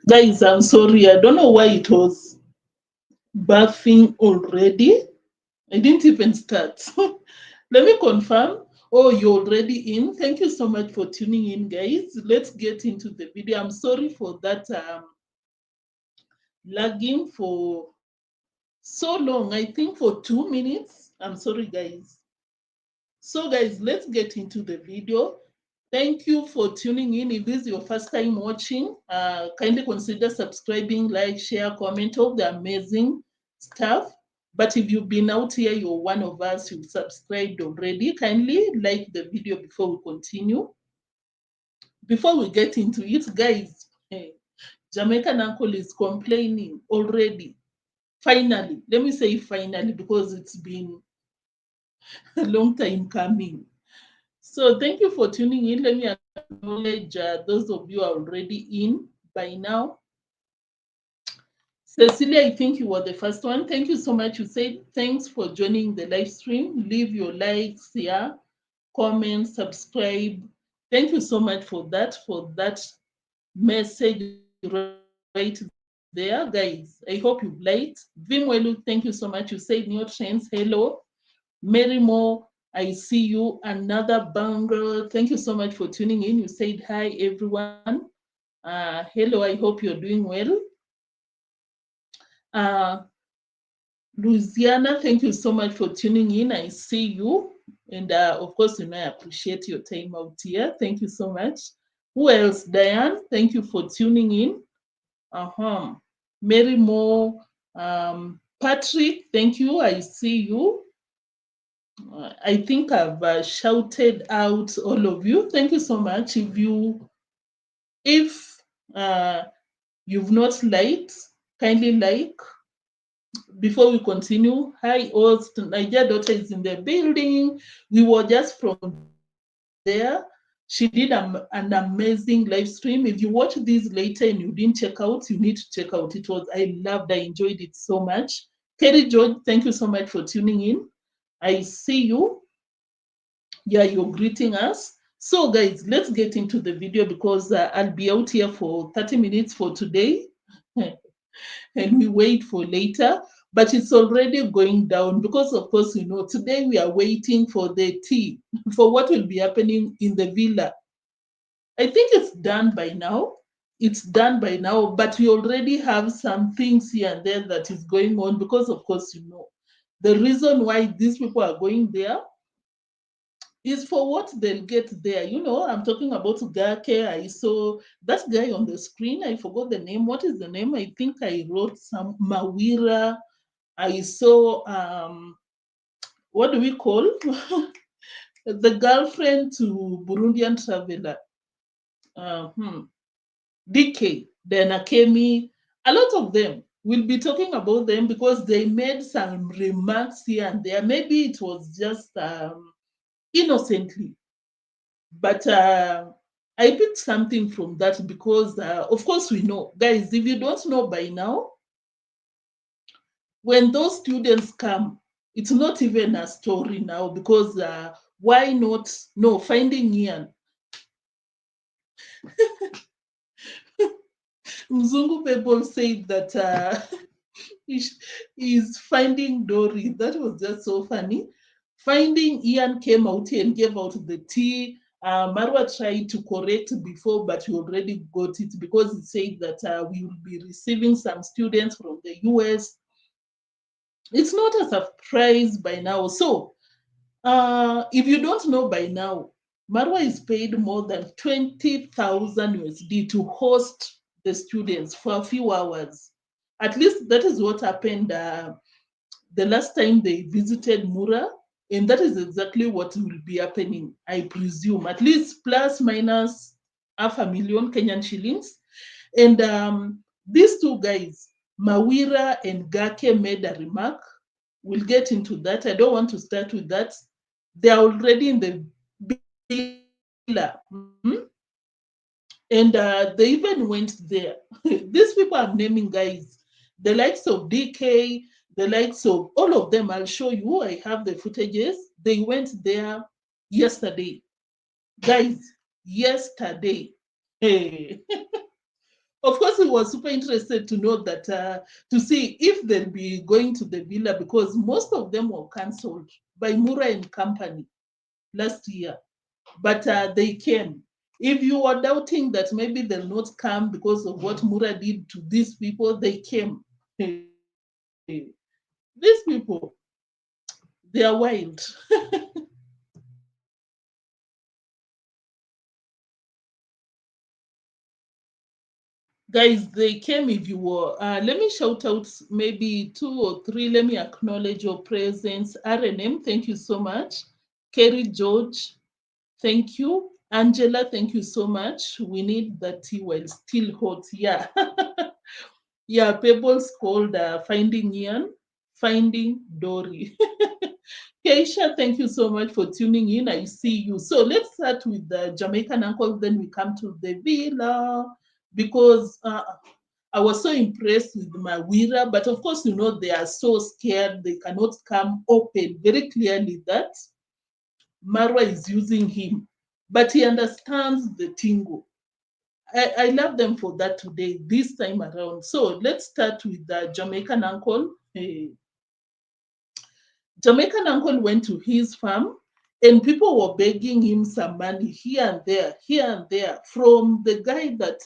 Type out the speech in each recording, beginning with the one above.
Guys, I'm sorry. I don't know why it was buffing already. I didn't even start. Let me confirm. Oh, you're already in. Thank you so much for tuning in, guys. Let's get into the video. I'm sorry for that lagging for so long. I think for 2 minutes. I'm sorry, guys. So, guys, let's get into the video. Thank you for tuning in. If this is your first time watching, kindly consider subscribing, like, share, comment, all the amazing stuff. But if you've been out here, you're one of us, you've subscribed already, kindly like the video before we continue. Before we get into it, guys, Jamaican uncle is complaining already. Finally, let me say finally, because it's been a long time coming. So thank you for tuning in. Let me acknowledge those of you are already in by now. Cecilia, I think you were the first one. Thank you so much. You said thanks for joining the live stream. Leave your likes here, comment, subscribe. Thank you so much for that message right there, guys. I hope you've liked. Vimwelu, thank you so much. You said neotrends. Hello. Mary Moore, I see you. Another banger. Thank you so much for tuning in. You said hi, everyone. Hello, I hope you're doing well. Louisiana, thank you so much for tuning in. I see you. And of course, I appreciate your time out here. Thank you so much. Who else? Diane, thank you for tuning in. Mary Moore, Patrick, thank you. I see you. I think I've shouted out all of you. Thank you so much. If you've not liked, kindly like. Before we continue, hi, host, Niger daughter is in the building. We were just from there. She did an amazing live stream. If you watch this later and you didn't check out, you need to check out. I enjoyed it so much. Kerry George, thank you so much for tuning in. I see you. Yeah, you're greeting us. So guys, let's get into the video because I'll be out here for 30 minutes for today. And we wait for later, but it's already going down because of course, today we are waiting for the tea, for what will be happening in the villa. I think it's done by now. It's done by now, but we already have some things here and there that is going on because of course, the reason why these people are going there is for what they'll get there. I'm talking about Gake. I saw that guy on the screen. I forgot the name. What is the name? I think I wrote some Mawira. I saw what do we call the girlfriend to Burundian traveler. DK, then Akemi. A lot of them will be talking about them because they made some remarks here and there. Maybe it was just innocently. But I picked something from that because, of course, we know. Guys, if you don't know by now, when those students come, it's not even a story now because why not? No, finding Ian. Mzungu people said that he's finding Dory. That was just so funny. Finding Ian came out here and gave out the tea. Marwa tried to correct before, but we already got it because it said that we will be receiving some students from the US. It's not a surprise by now. So, if you don't know by now, Marwa is paid more than 20,000 USD to host the students for a few hours. At least that is what happened the last time they visited Mura. And that is exactly what will be happening, I presume, at least plus minus 500,000 Kenyan shillings. And these two guys, Mawira and Gake, made a remark. We'll get into that. I don't want to start with that. They are already in the villa. And they even went there. These people are naming guys, the likes of DK, the likes of all of them. I'll show you. I have the footages. They went there yesterday. Guys, yesterday. Hey. Of course, he was super interested to know that, to see if they'll be going to the villa, because most of them were cancelled by Mura and company last year. But they came. If you were doubting that maybe they'll not come because of what Mura did to these people, they came. Hey. These people, they are wild. Guys, they came. If you were, let me shout out maybe 2 or 3. Let me acknowledge your presence. RNM, thank you so much. Kerry George, thank you. Angela, thank you so much. We need that tea while still hot. Yeah. Yeah, Pebbles called Finding Ian, Finding Dory. Keisha, thank you so much for tuning in. I see you. So let's start with the Jamaican uncle, then we come to the villa, because I was so impressed with my Wira, but of course, you know, they are so scared. They cannot come open very clearly that Marwa is using him, but he understands the tingo. I love them for that today, this time around. So let's start with the Jamaican uncle. Jamaican uncle went to his farm, and people were begging him some money here and there, from the guy that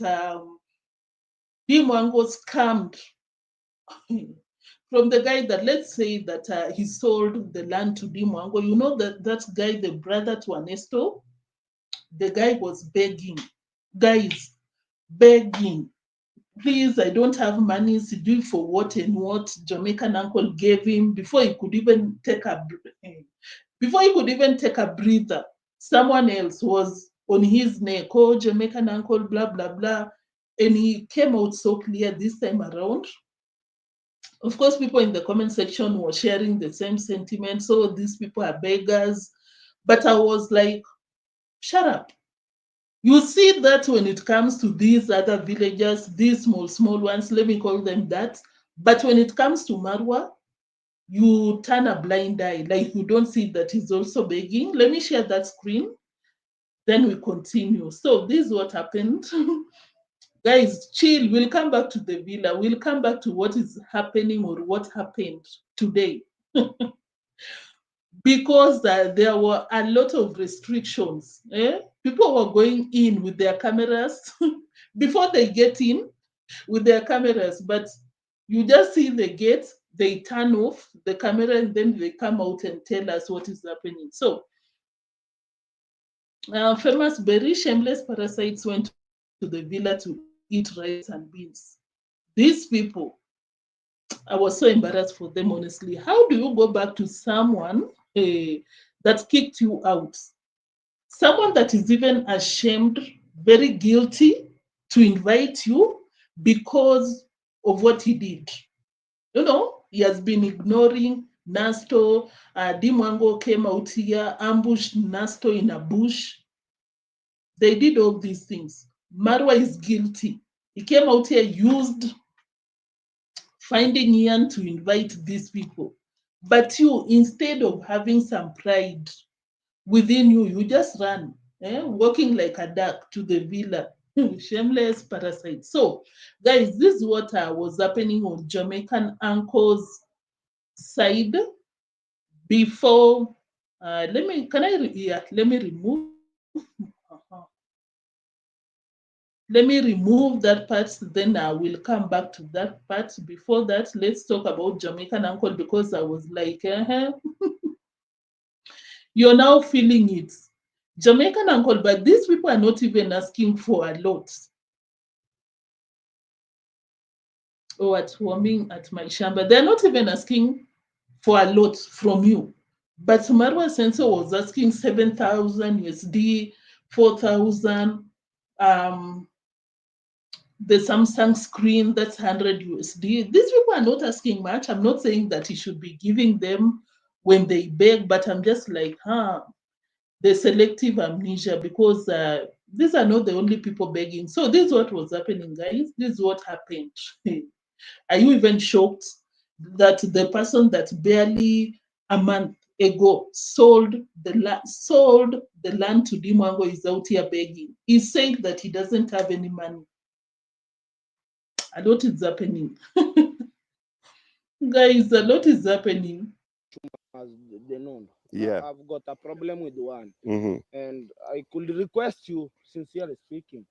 deemwango scammed, from the guy that, let's say that he sold the land to deemwango. You know that guy, the brother to Ernesto, the guy was begging, guys, begging. Please, I don't have money to do for what and what. Jamaican uncle gave him before he could even take a breather. Someone else was on his neck. Oh, Jamaican uncle, blah blah blah, and he came out so clear this time around. Of course, people in the comment section were sharing the same sentiment. So these people are beggars, but I was like, shut up. You see that when it comes to these other villagers, these small ones, let me call them that. But when it comes to Marwa, you turn a blind eye, like you don't see that he's also begging. Let me share that screen, then we continue. So this is what happened. Guys, chill. We'll come back to the villa. We'll come back to what is happening or what happened today. Because there were a lot of restrictions. People were going in with their cameras before they get in with their cameras, but you just see the gate, they turn off the camera, and then they come out and tell us what is happening. So, famous berry shameless parasites went to the villa to eat rice and beans. These people, I was so embarrassed for them, honestly. How do you go back to someone that kicked you out? Someone that is even ashamed, very guilty to invite you because of what he did. You know, he has been ignoring Nasto. Deemwango came out here, ambushed Nasto in a bush. They did all these things. Marwa is guilty. He came out here, used Finding Ian to invite these people. But you, instead of having some pride within you, you just run, walking like a duck to the villa. Shameless parasite. So, guys, this is what was happening on Jamaican uncle's side before. Let me, can I, yeah, let me remove. uh-huh. Let me remove that part, then I will come back to that part. Before that, let's talk about Jamaican uncle, because I was like, you're now feeling it. Jamaican uncle, but these people are not even asking for a lot. Oh, at warming at my shamba, they're not even asking for a lot from you. But Marwa Sensor was asking 7,000 USD, 4,000. Um, the Samsung screen, that's 100 USD. These people are not asking much. I'm not saying that he should be giving them when they beg, but I'm just like, the selective amnesia, because these are not the only people begging. So this is what was happening, guys. This is what happened. Are you even shocked that the person that barely a month ago sold the land to Deemwango is out here begging. He's saying that he doesn't have any money. A lot is happening. Guys, a lot is happening. As they know. Yeah. I've got a problem with one, Mm-hmm. and I could request you, sincerely speaking.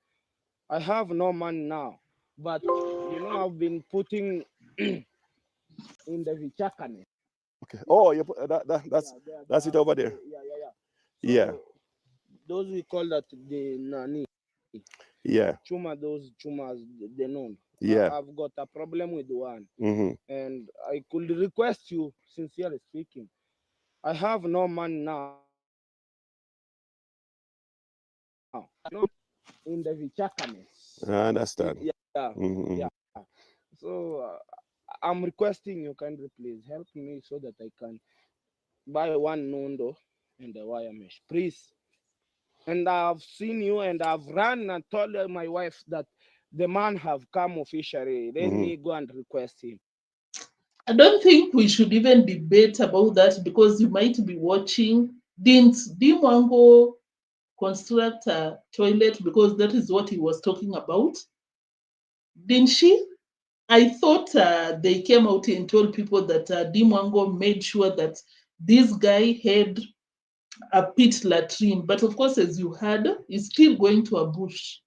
I have no money now, but I've been putting in the vichakane. Okay. Oh, you put that's Yeah, that's it over there. yeah. Yeah. So those we call that the nani Yeah. chuma. Those chumas they know. Yeah. I've got a problem with one, Mm-hmm. and I could request you, sincerely speaking. I have no money now, in the vichakane. I understand. Yeah, Mm-hmm. yeah. So I'm requesting you kindly please help me so that I can buy one nondo and the wire mesh, please. And I've seen you, and I've run and told my wife that the man have come officially. Let Mm-hmm. me go and request him. I don't think we should even debate about that because you might be watching. Didn't Deemwango construct a toilet because that is what he was talking about? Didn't she? I thought they came out and told people that Deemwango made sure that this guy had a pit latrine. But of course, as you heard, he's still going to a bush.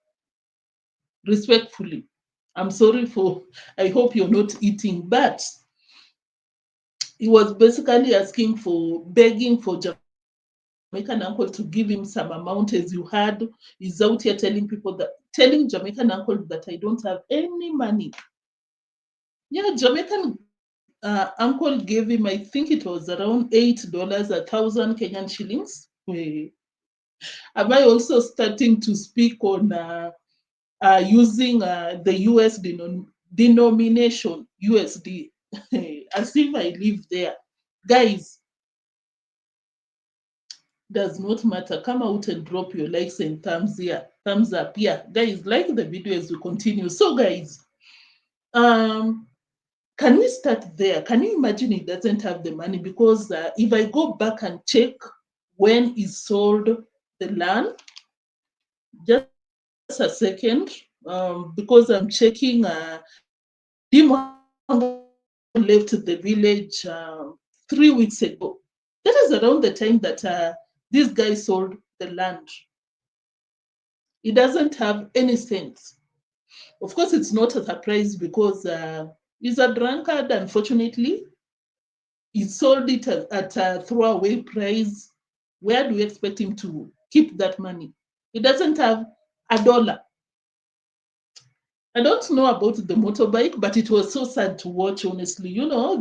Respectfully. I'm sorry for, I hope you're not eating, but he was basically asking for, begging for Jamaican uncle to give him some amount. As you heard, he's out here telling people that, telling Jamaican uncle that I don't have any money. Yeah, Jamaican uncle gave him, I think it was around $8, 1,000 Kenyan shillings. Am I also starting to speak on using the US denomination, USD, as if I live there? Guys, does not matter. Come out and drop your likes and thumbs here, thumbs up. Yeah, guys, like the video as we continue. So, guys, um, can we start there? Can you imagine he doesn't have the money? Because if I go back and check when he sold the land, just a second, because I'm checking. Dimwango left the village 3 weeks ago. That is around the time that this guy sold the land. He doesn't have any sense. Of course, it's not a surprise because he's a drunkard, unfortunately. He sold it at a throwaway price. Where do we expect him to keep that money? He doesn't have a dollar. I don't know about the motorbike, but it was so sad to watch, honestly.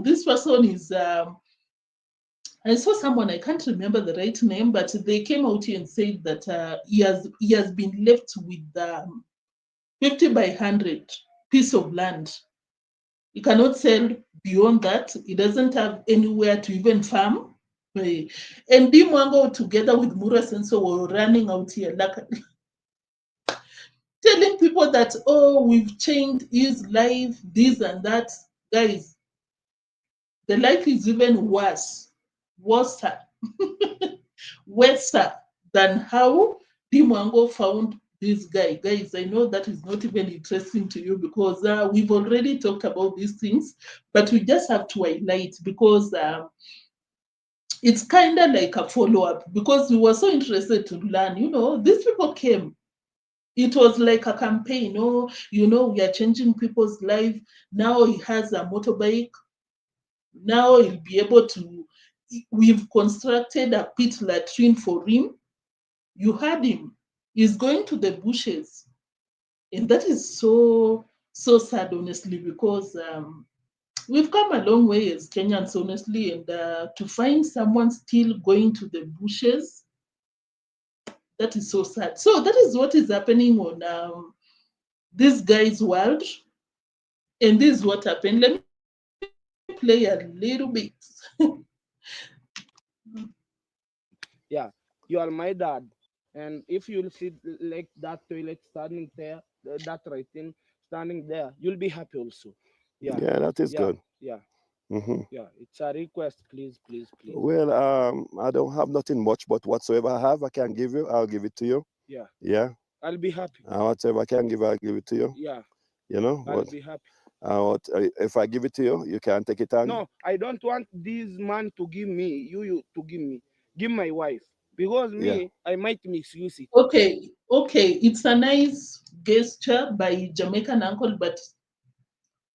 This person is, I saw someone, I can't remember the right name, but they came out here and said that he has been left with 50 by 100 piece of land. He cannot sell beyond that. He doesn't have anywhere to even farm. And Dimwango together with Mura Senso were running out here like telling people that, oh, we've changed his life, this and that. Guys, the life is even worse, worse than how Dimwango found this guy. Guys, I know that is not even interesting to you because we've already talked about these things, but we just have to highlight because it's kind of like a follow-up because we were so interested to learn. These people came. It was like a campaign. Oh, we are changing people's life. Now he has a motorbike. Now he'll be able to. We've constructed a pit latrine for him. You heard him. He's going to the bushes. And that is so, so sad, honestly, because we've come a long way as Kenyans, honestly, and to find someone still going to the bushes, that is so sad. So that is what is happening on this guy's world. And this is what happened. Let me play a little bit. Yeah, you are my dad. And if you'll see like that toilet standing there, that right thing standing there, you'll be happy also. Yeah, Yeah, that is yeah, good. yeah. Mm-hmm. Yeah, it's a request, please, please, please. Well, I don't have nothing much, but whatsoever I have, I can give you. I'll give it to you. Yeah, Yeah. I'll be happy. Whatever I can give, I'll give it to you. Yeah, You know I'll what? be happy. If I give it to you, you can take it on. No, I don't want this man to give me, you to give me. Give my wife. Because Yeah. me, I might misuse it. Okay, okay, it's a nice gesture by Jamaican uncle, but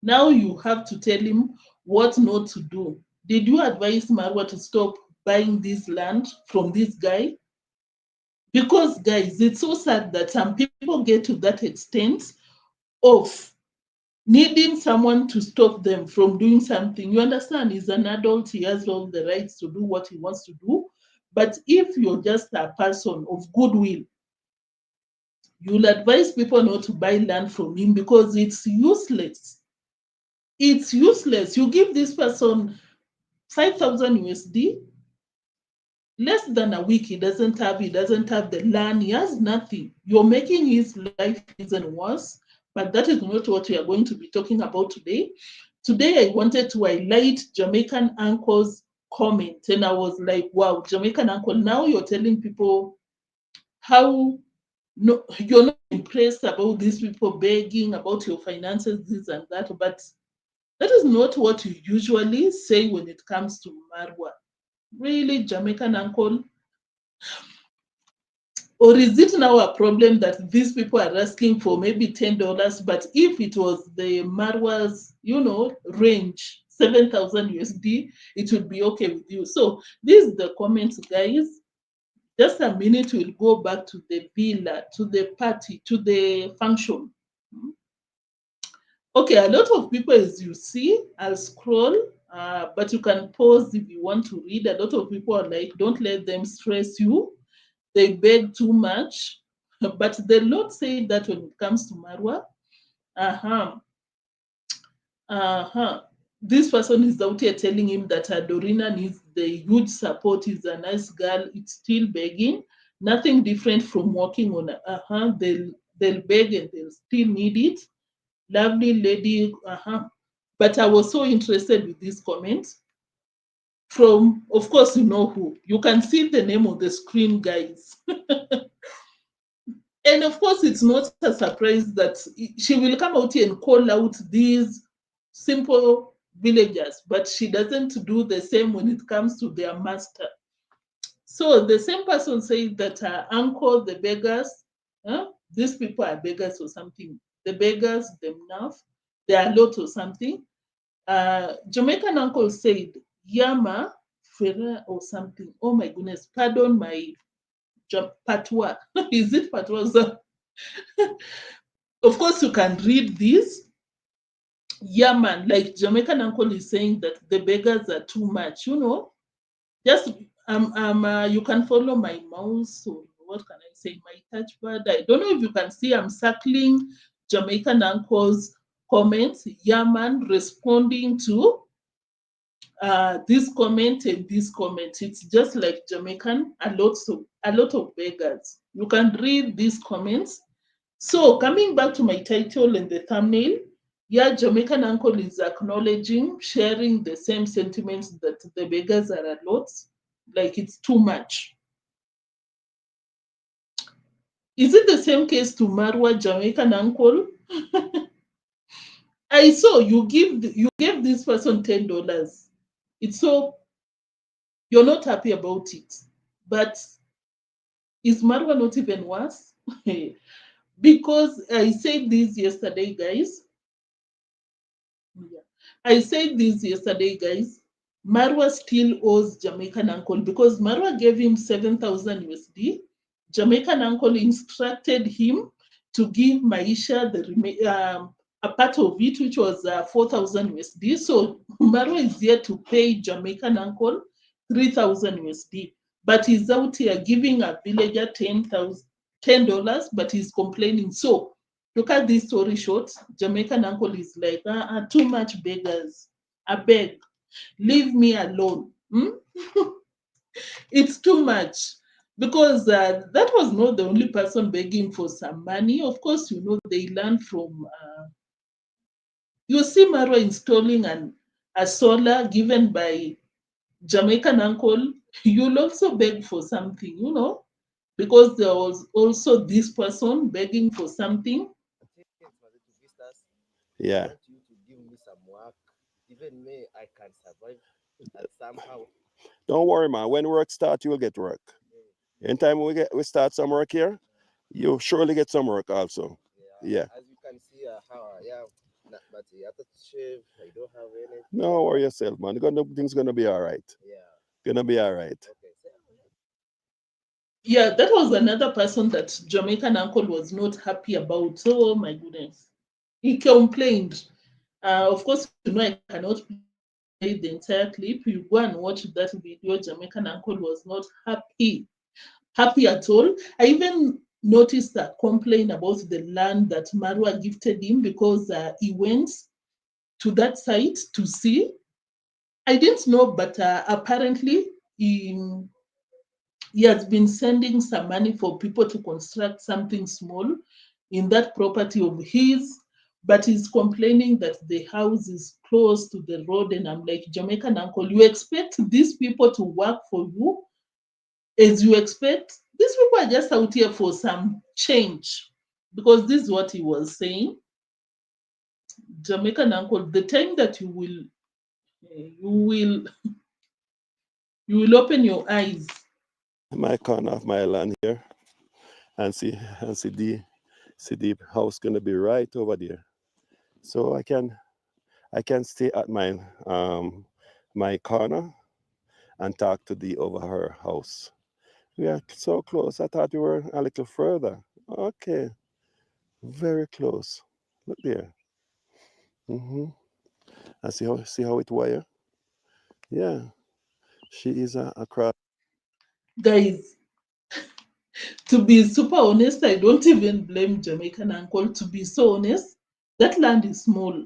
now you have to tell him what not to do. Did you advise Marwa to stop buying this land from this guy? Because, guys, it's so sad that some people get to that extent of needing someone to stop them from doing something. You understand? He's an adult, he has all the rights to do what he wants to do. But if you're just a person of goodwill, you'll advise people not to buy land from him because it's useless. It's useless. You give this person 5,000 USD, less than a week, he doesn't have the land, he has nothing. You're making his life even worse, but that is not what we are going to be talking about today. Today I wanted to highlight Jamaican uncle's comment, and I was like, wow, Jamaican uncle, now you're telling people how no, you're not impressed about these people begging about your finances, this and that, but that is not what you usually say when it comes to Marwa. Really, Jamaican uncle? Or is it now a problem that these people are asking for maybe $10? But if it was the Marwa's, range, 7,000 USD, it would be okay with you. So this is the comments, guys. Just a minute, we'll go back to the villa, to the party, to the function. Okay, a lot of people, as you see, I'll scroll, but you can pause if you want to read. A lot of people are like, don't let them stress you. They beg too much. But the Lord said that when it comes to Marwa, uh-huh, uh-huh. This person is out here telling him that Dorina needs the huge support. He's a nice girl. It's still begging. Nothing different from working on. They'll beg and they'll still need it. Lovely lady. But I was so interested with this comment from, of course, you know who. You can see the name on the screen, guys. And of course, it's not a surprise that she will come out here and call out these simple villagers, but she doesn't do the same when it comes to their master. So the same person said that her uncle, the beggars, these people are beggars or something. The beggars, themselves, they are a lot or something. Jamaican uncle said, Yama, Ferra or something. Oh my goodness, pardon my patois. Is it patois? Of course, you can read this. Yeah, man, like Jamaican uncle is saying that the beggars are too much, Just you can follow my mouse, or what can I say, my touchpad. I don't know if you can see I'm circling Jamaican uncle's comments. Yeah, man, responding to this comment and this comment. It's just like Jamaican, a lot of beggars. You can read these comments. So coming back to my title and the thumbnail, yeah, Jamaican uncle is acknowledging, sharing the same sentiments that the beggars are a lot, like it's too much. Is it the same case to Marwa, Jamaican uncle? I saw you gave this person $10. It's so you're not happy about it, but is Marwa not even worse? Because I said this yesterday, guys. Yeah. I said this yesterday, guys. Marwa still owes Jamaican uncle because Marwa gave him 7,000 USD. Jamaican uncle instructed him to give Maisha a part of it, which was 4,000 USD. So Marwa is here to pay Jamaican uncle 3,000 USD. But he's out here giving a villager $10, but he's complaining. So look at this story short. Jamaican uncle is like, too much beggars. I beg, leave me alone. It's too much. Because that was not the only person begging for some money. Of course, they learn from, you see Marwa installing a solar given by Jamaican uncle, you'll also beg for something, you know, because there was also this person begging for something. Yeah. Want you to give me some work. Even me, I can survive and somehow. Don't worry, man. When work start, you will get work. Anytime we start some work here, you surely get some work also. Yeah. As you can see, how I am. But I have to shave. I don't have anything. No worry yourself, man. Things gonna be all right. Yeah. Gonna be all right. Okay. So, Yeah, that was another person that Jamaican uncle was not happy about. Oh my goodness. He complained. Of course, you know, I cannot play the entire clip. You go and watch that video. Jamaican uncle was not happy at all. I even noticed a complaint about the land that Marwa gifted him because he went to that site to see. I didn't know, but apparently he has been sending some money for people to construct something small in that property of his, but he's complaining that the house is close to the road. And I'm like, Jamaican uncle, you expect these people to work for you as you expect? These people are just out here for some change, because this is what he was saying. Jamaican uncle, the time that you will open your eyes. My corner of my land here, and see the house gonna be right over there. So I can stay at my corner and talk to the over her house. We are so close. I thought we were a little further. Okay, very close. Look there. Mm-hmm. I see how it wire. Yeah, she is across. Guys, to be super honest, I don't even blame Jamaican uncle. To be so honest, that land is small.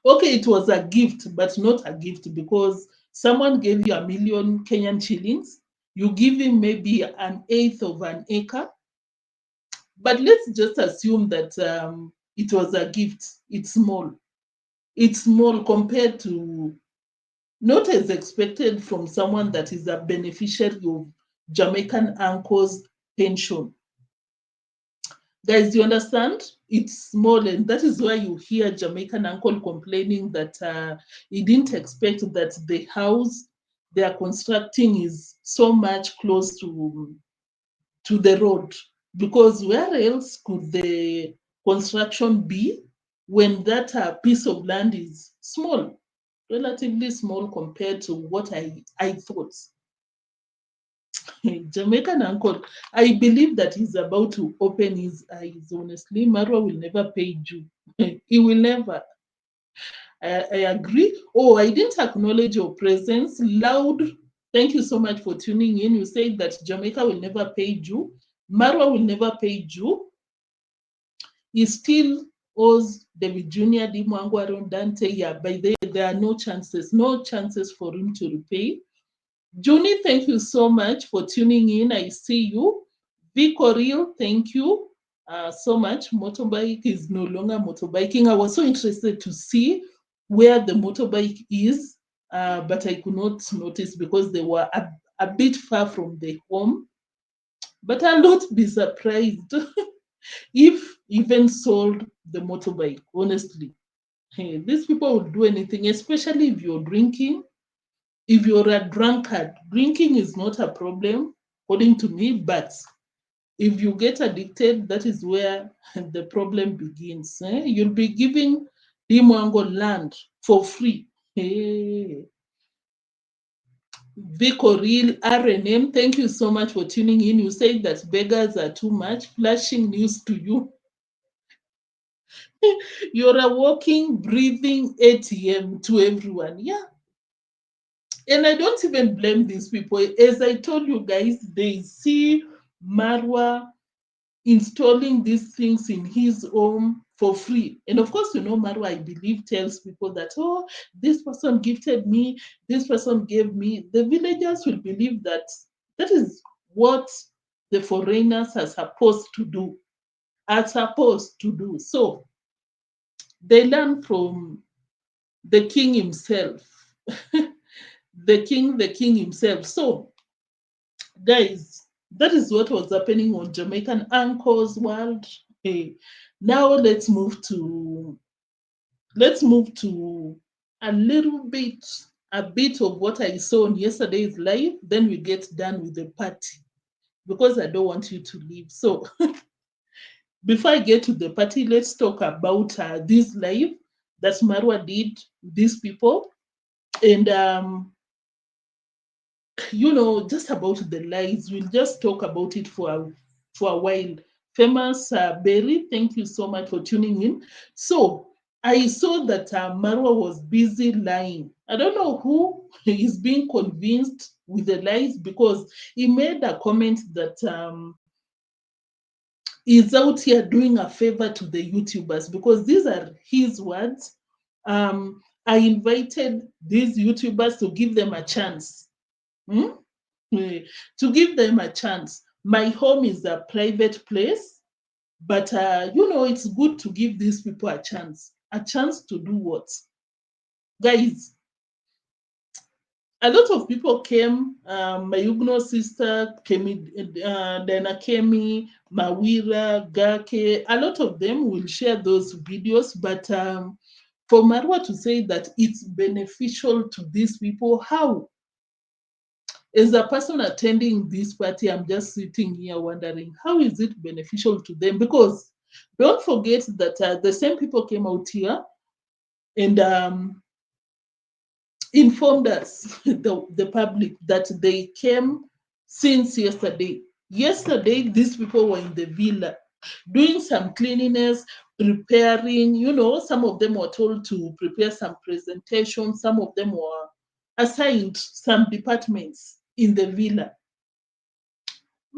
Okay, it was a gift, but not a gift because someone gave you 1 million Kenyan shillings. You give him maybe an eighth of an acre. But let's just assume that it was a gift. It's small. It's small compared to, not as expected from someone that is a beneficiary of Jamaican uncle's pension. Guys, you understand? It's small, and that is why you hear Jamaican uncle complaining that he didn't expect that the house they are constructing is so much close to the road. Because where else could the construction be when that piece of land is small, relatively small compared to what I thought? Jamaican uncle, I believe that he's about to open his eyes. Honestly, Marwa will never pay you. He will never. I agree. Oh, I didn't acknowledge your presence. Loud. Thank you so much for tuning in. You said that Jamaica will never pay you. Marwa will never pay you. He still owes David Jr., deemwango, Aarondante. Yeah, by there are no chances for him to repay. Juni, thank you so much for tuning in. I see you. Vicoril, thank you so much. Motorbike is no longer motorbiking. I was so interested to see where the motorbike is, but I could not notice because they were a bit far from the home. But I'll not be surprised if even sold the motorbike, honestly. Hey, these people would do anything, especially if you're drinking. If you're a drunkard, drinking is not a problem, according to me, but if you get addicted, that is where the problem begins. You'll be giving Dimwango land for free. Hey. Vico Real RNM, thank you so much for tuning in. You said that beggars are too much. Flashing news to you. You're a walking, breathing ATM to everyone. Yeah. And I don't even blame these people. As I told you guys, they see Marwa installing these things in his home for free. And of course, you know, Marwa, I believe, tells people that, oh, this person gifted me, this person gave me. The villagers will believe that that is what the foreigners are supposed to do, So they learn from the king himself. The king himself. So, guys, that is what was happening on Jamaican Uncle's world. Hey, now let's move to a bit of what I saw on yesterday's live. Then we get done with the party because I don't want you to leave. So before I get to the party, let's talk about this live that Marwa did. These people and just about the lives. We'll just talk about it for a while. Famous Berry, thank you so much for tuning in. So I saw that Marwa was busy lying. I don't know who is being convinced with the lies because he made a comment that he's out here doing a favor to the YouTubers because these are his words. I invited these YouTubers to give them a chance. Hmm? To give them a chance. My home is a private place, but it's good to give these people a chance. A chance to do what? Guys, a lot of people came. Mayugno sister, Dana Kemi, Mawira, Gake. A lot of them will share those videos, but for Marwa to say that it's beneficial to these people, how? As a person attending this party, I'm just sitting here wondering, how is it beneficial to them? Because don't forget that the same people came out here and informed us, the public, that they came since yesterday. Yesterday, these people were in the villa doing some cleanliness, preparing. Some of them were told to prepare some presentations. Some of them were assigned some departments in the villa.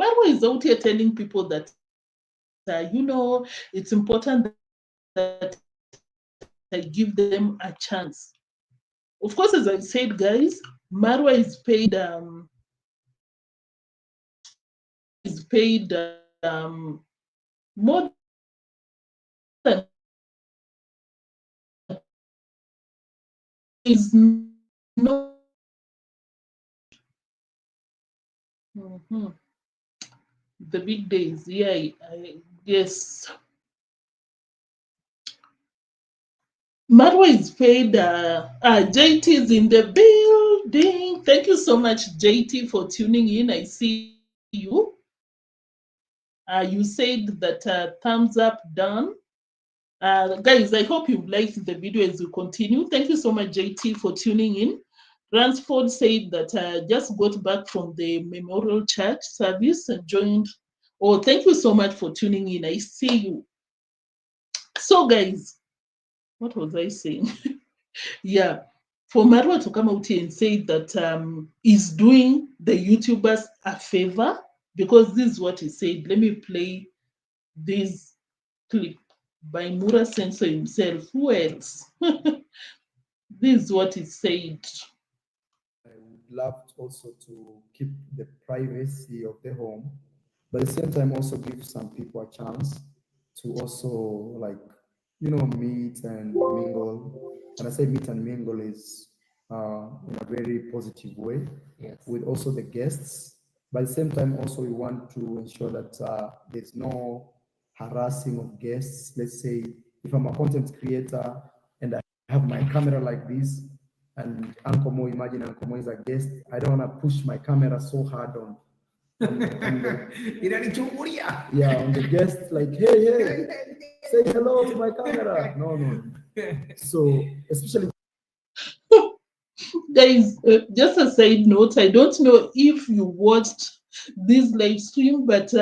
Marwa is out here telling people that, it's important that I give them a chance. Of course, as I said, guys, Marwa more than is no. Mhm. The big days, yeah, yes. Marwa is paid. JT is in the building. Thank you so much, JT, for tuning in. I see you. You said that thumbs up done. Guys, I hope you've liked the video as we continue. Thank you so much, JT, for tuning in. Ransford said that just got back from the Memorial Church service and joined. Oh, thank you so much for tuning in. I see you. So, guys, what was I saying? Yeah, for Marwa to come out here and say that he's doing the YouTubers a favor, because this is what he said. Let me play this clip by Mura Sensor himself. Who else? This is what he said. I would love also to keep the privacy of the home, but at the same time also give some people a chance to also, like, meet and mingle. And I say meet and mingle is in a very positive way. Yes. With also the guests. But at the same time also we want to ensure that there's no harassing of guests. Let's say if I'm a content creator and I have my camera like this, and Uncle Mo, imagine Uncle Mo is a guest. I don't want to push my camera so hard on the guest, like, hey, say hello to my camera. No. So, especially. Guys, just a side note, I don't know if you watched this live stream, but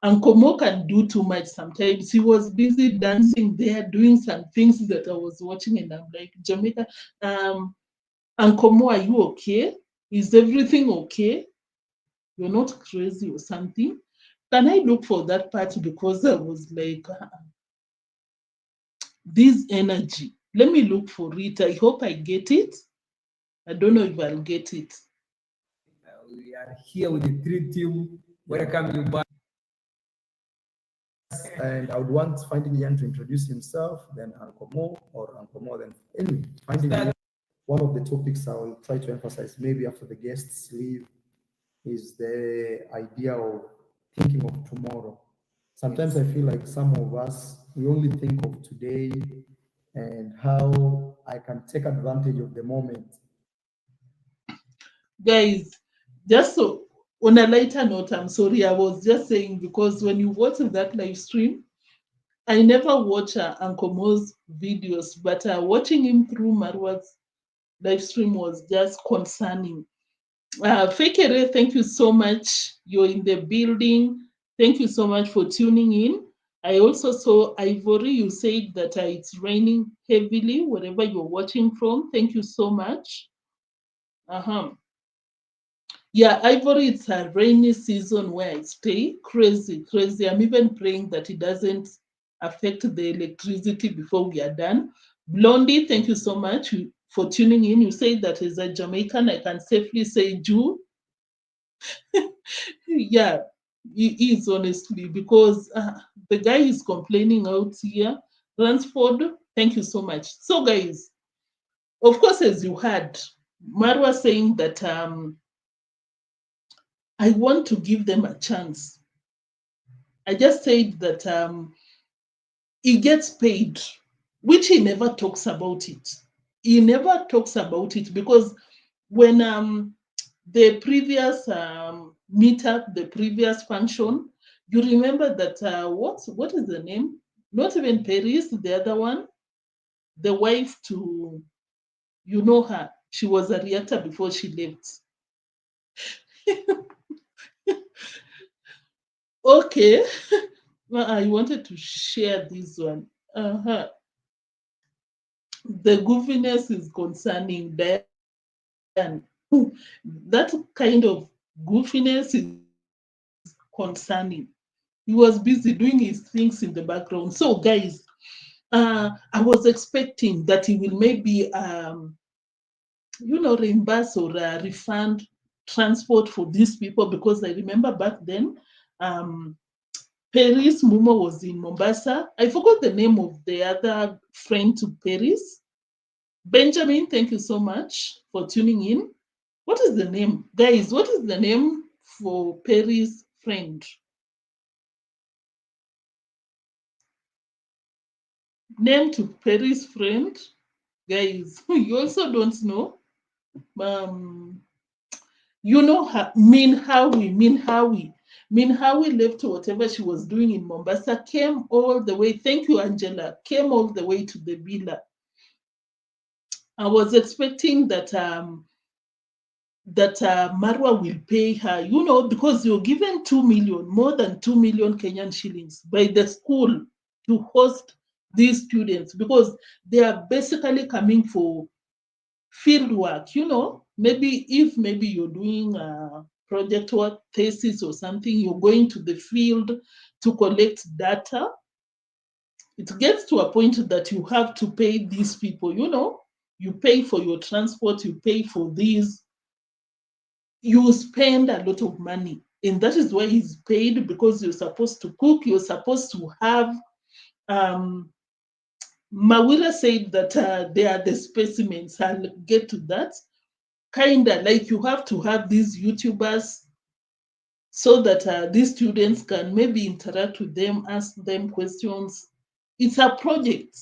Uncle Mo can do too much sometimes. He was busy dancing there, doing some things that I was watching, and I'm like, Jamaica, Uncle Mo, are you okay? Is everything okay? You're not crazy or something? Can I look for that part? Because I was like, this energy. Let me look for it. I hope I get it. I don't know if I'll get it. We are here with the three team. Welcome you back. and I would want Finding Yan to introduce himself, then Uncle Mo, then anyway, Finding Yan. One of the topics I will try to emphasize maybe after the guests leave is the idea of thinking of tomorrow. Sometimes I feel like some of us, we only think of today and how I can take advantage of the moment. Guys, just so on a lighter note, I'm sorry, I was just saying, because when you watch that live stream, I never watch Uncle Mo's videos, but watching him through Marwa's live stream was just concerning. Fekere, thank you so much. You're in the building. Thank you so much for tuning in. I also saw Ivory, you said that it's raining heavily wherever you're watching from. Thank you so much. Yeah, Ivory, it's a rainy season where I stay. Crazy, crazy. I'm even praying that it doesn't affect the electricity before we are done. Blondie, thank you so much for tuning in. You say that as a Jamaican, I can safely say Jew. Yeah, he is, honestly, because the guy is complaining out here. Ransford, thank you so much. So, guys, of course, as you heard, Marwa saying that I want to give them a chance. I just said that he gets paid, which he never talks about it. He never talks about it because when the previous meetup, the previous function, you remember that what is the name? Not even Paris, the other one, the wife to, you know her. She was a reactor before she left. Okay, well, I wanted to share this one. The goofiness is concerning Dan. That kind of goofiness is concerning. He was busy doing his things in the background. So, guys, I was expecting that he will maybe, reimburse or refund transport for these people, because I remember back then, Paris Mumo was in Mombasa. I forgot the name of the other friend to Paris. Benjamin, thank you so much for tuning in. What is the name? Guys, what is the name for Perry's friend? Name to Perry's friend? Guys, you also don't know. You know her, Minhawi left whatever she was doing in Mombasa, came all the way. Thank you, Angela. Came all the way to the villa. I was expecting that Marwa will pay her, because you're given 2 million, more than 2 million Kenyan shillings by the school to host these students, because they are basically coming for field work, maybe you're doing a project work, thesis or something, you're going to the field to collect data. It gets to a point that you have to pay these people, you pay for your transport, you pay for these, you spend a lot of money, and that is why he's paid, because you're supposed to cook, you're supposed to have Mawira said that they are the specimens. I'll get to that. Kinda like you have to have these YouTubers so that these students can maybe interact with them, ask them questions. It's a project.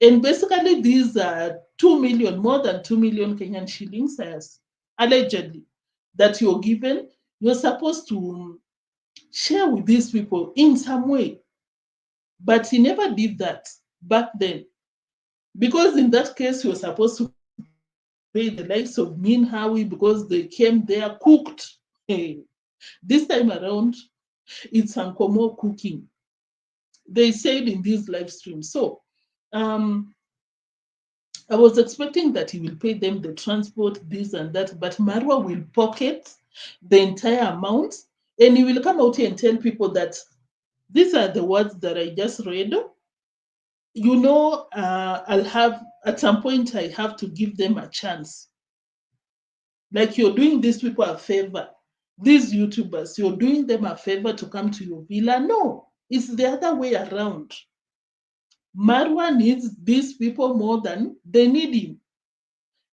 And basically these are 2 million, more than 2 million Kenyan shillings, as allegedly, that you're given. You're supposed to share with these people in some way. But he never did that back then. Because in that case, you're supposed to pay the likes of Minhawi because they came there cooked. Hey, this time around, it's Ankomo cooking. They said in these live streams. So I was expecting that he will pay them the transport, this and that, but Marwa will pocket the entire amount, and he will come out here and tell people that these are the words that I just read. I'll have, at some point, I have to give them a chance. Like you're doing these people a favor. These YouTubers, you're doing them a favor to come to your villa. No. It's the other way around. Marwa needs these people more than they need him.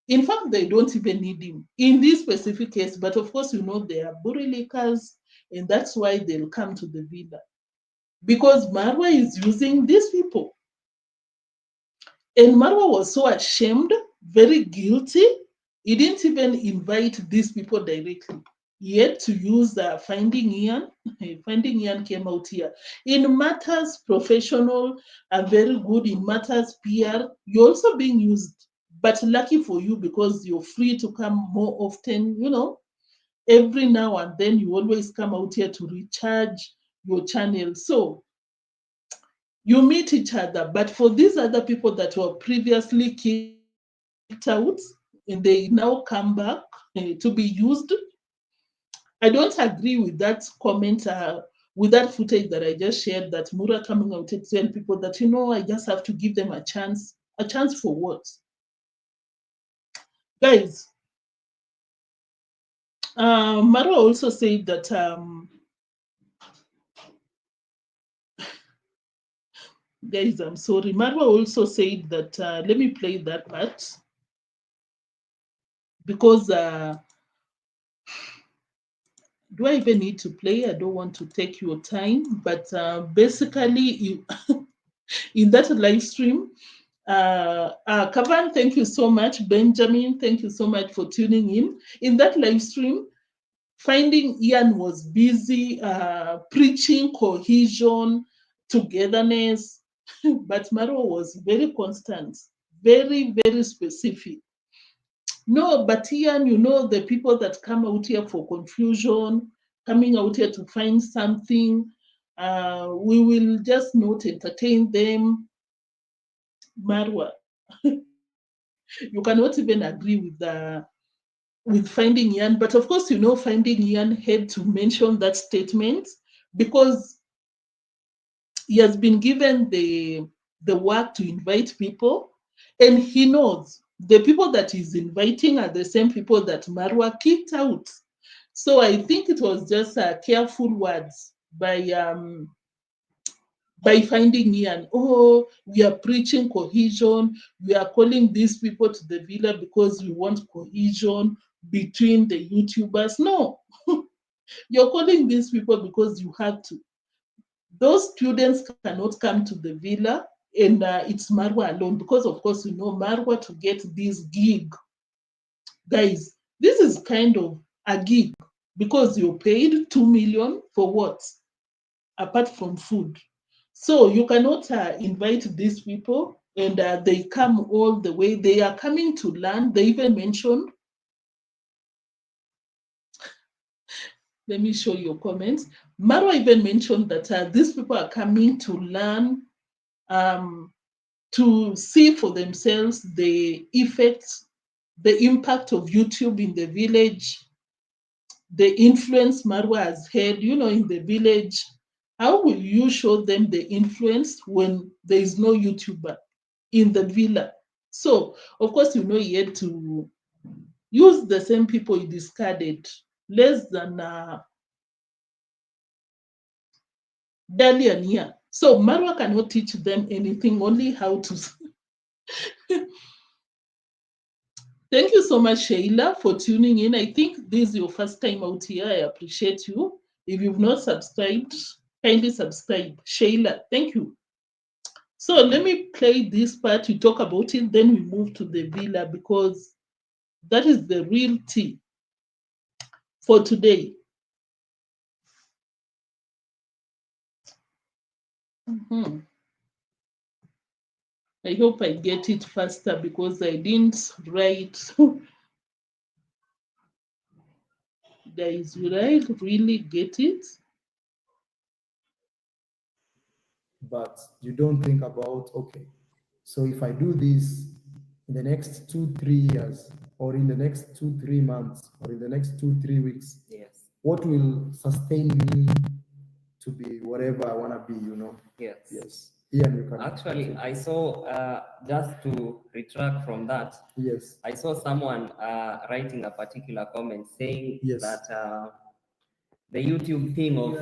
In fact, they don't even need him in this specific case. But of course, they are burilikers, and that's why they'll come to the villa. Because Marwa is using these people. And Marwa was so ashamed, very guilty. He didn't even invite these people directly. He had to use Finding Ian. Finding Ian came out here. In matters professional and very good in matters PR, you're also being used. But lucky for you because you're free to come more often, every now and then you always come out here to recharge your channel. So you meet each other. But for these other people that were previously kicked out and they now come back to be used, I don't agree with that comment, with that footage that I just shared, that Mura coming out and telling people that, I just have to give them a chance. A chance for what? Guys, Marwa also said that guys, I'm sorry. Marwa also said that let me play that part because do I even need to play? I don't want to take your time, but basically, in that live stream, Kavan, thank you so much. Benjamin, thank you so much for tuning in. In that live stream, Finding Ian was busy preaching cohesion, togetherness, but Marwa was very constant, very, very specific. No, but Ian, the people that come out here for confusion, coming out here to find something, we will just not entertain them. Marwa, you cannot even agree with Finding Ian, but of course, Finding Ian had to mention that statement because he has been given the work to invite people, and he knows the people that he's inviting are the same people that Marwa kicked out. So I think it was just careful words by Finding Ian. Oh, we are preaching cohesion. We are calling these people to the villa because we want cohesion between the YouTubers. No, you're calling these people because you have to. Those students cannot come to the villa, and it's Marwa alone because, of course, Marwa to get this gig. Guys, this is kind of a gig because you're paid 2 million for what? Apart from food. So you cannot invite these people and they come all the way. They are coming to learn. They even mentioned, let me show your comments. Marwa even mentioned that these people are coming to learn, to see for themselves the effects, the impact of YouTube in the village, the influence Marwa has had, in the village. How will you show them the influence when there is no YouTuber in the villa? So, of course, he had to use the same people he discarded less than barely a year. So, Marwa cannot teach them anything, only how to. Thank you so much, Sheila, for tuning in. I think this is your first time out here. I appreciate you. If you've not subscribed, kindly subscribe. Sheila, thank you. So let me play this part. We talk about it, then we move to the villa because that is the real tea for today. I hope I get it faster because I didn't write. Guys, will I really get it? But you don't think about, okay, so if I do this in the next 2-3 years, or in the next 2-3 months, or in the next 2-3 weeks, Yes. what will sustain me to be whatever I want to be, Yes. Yes. Ian, you can Actually, I saw, just to retract from that, yes, I saw someone writing a particular comment saying Yes. that the YouTube thing of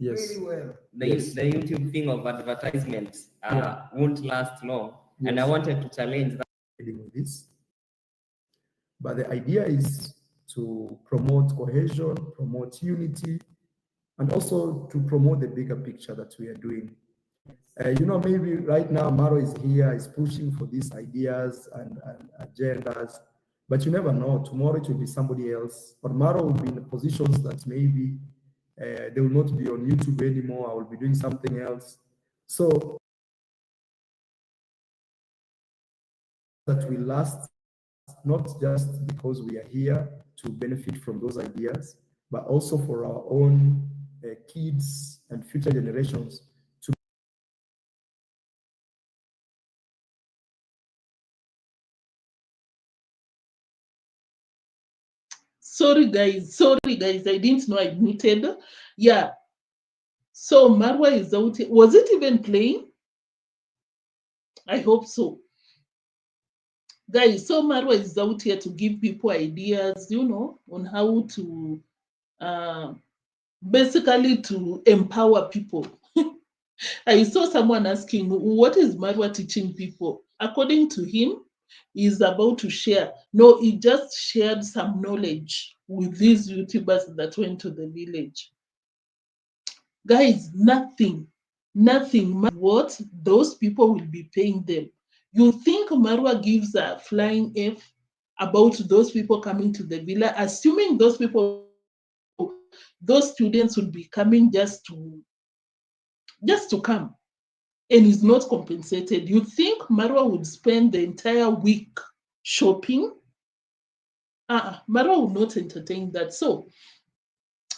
Yes. really well. The, Yes. the YouTube thing of advertisements Yeah. won't last long. And I Yes. wanted to challenge that. Dealing with this. But the idea is to promote cohesion, promote unity, and also to promote the bigger picture that we are doing. You know, maybe right now Marwa is here, is pushing for these ideas and agendas, but you never know. Tomorrow it will be somebody else, or Marwa will be in positions that maybe they will not be on YouTube anymore. I will be doing something else. So that will last, not just because we are here to benefit from those ideas, but also for our own kids and future generations. Sorry guys, I didn't know I muted. Yeah, so Marwa is out. Was it even playing? I hope so. Guys, so Marwa is out here to give people ideas, you know, on how to basically to empower people. I saw someone asking, what is Marwa teaching people? According to him, he's about to share. No, he just shared some knowledge with these YouTubers that went to the village. Guys, nothing. What those people will be paying them. You think Marwa gives a flying F about those people coming to the villa, assuming those people, those students would be coming just to come and is not compensated. You think Marwa would spend the entire week shopping? Marwa would not entertain that. So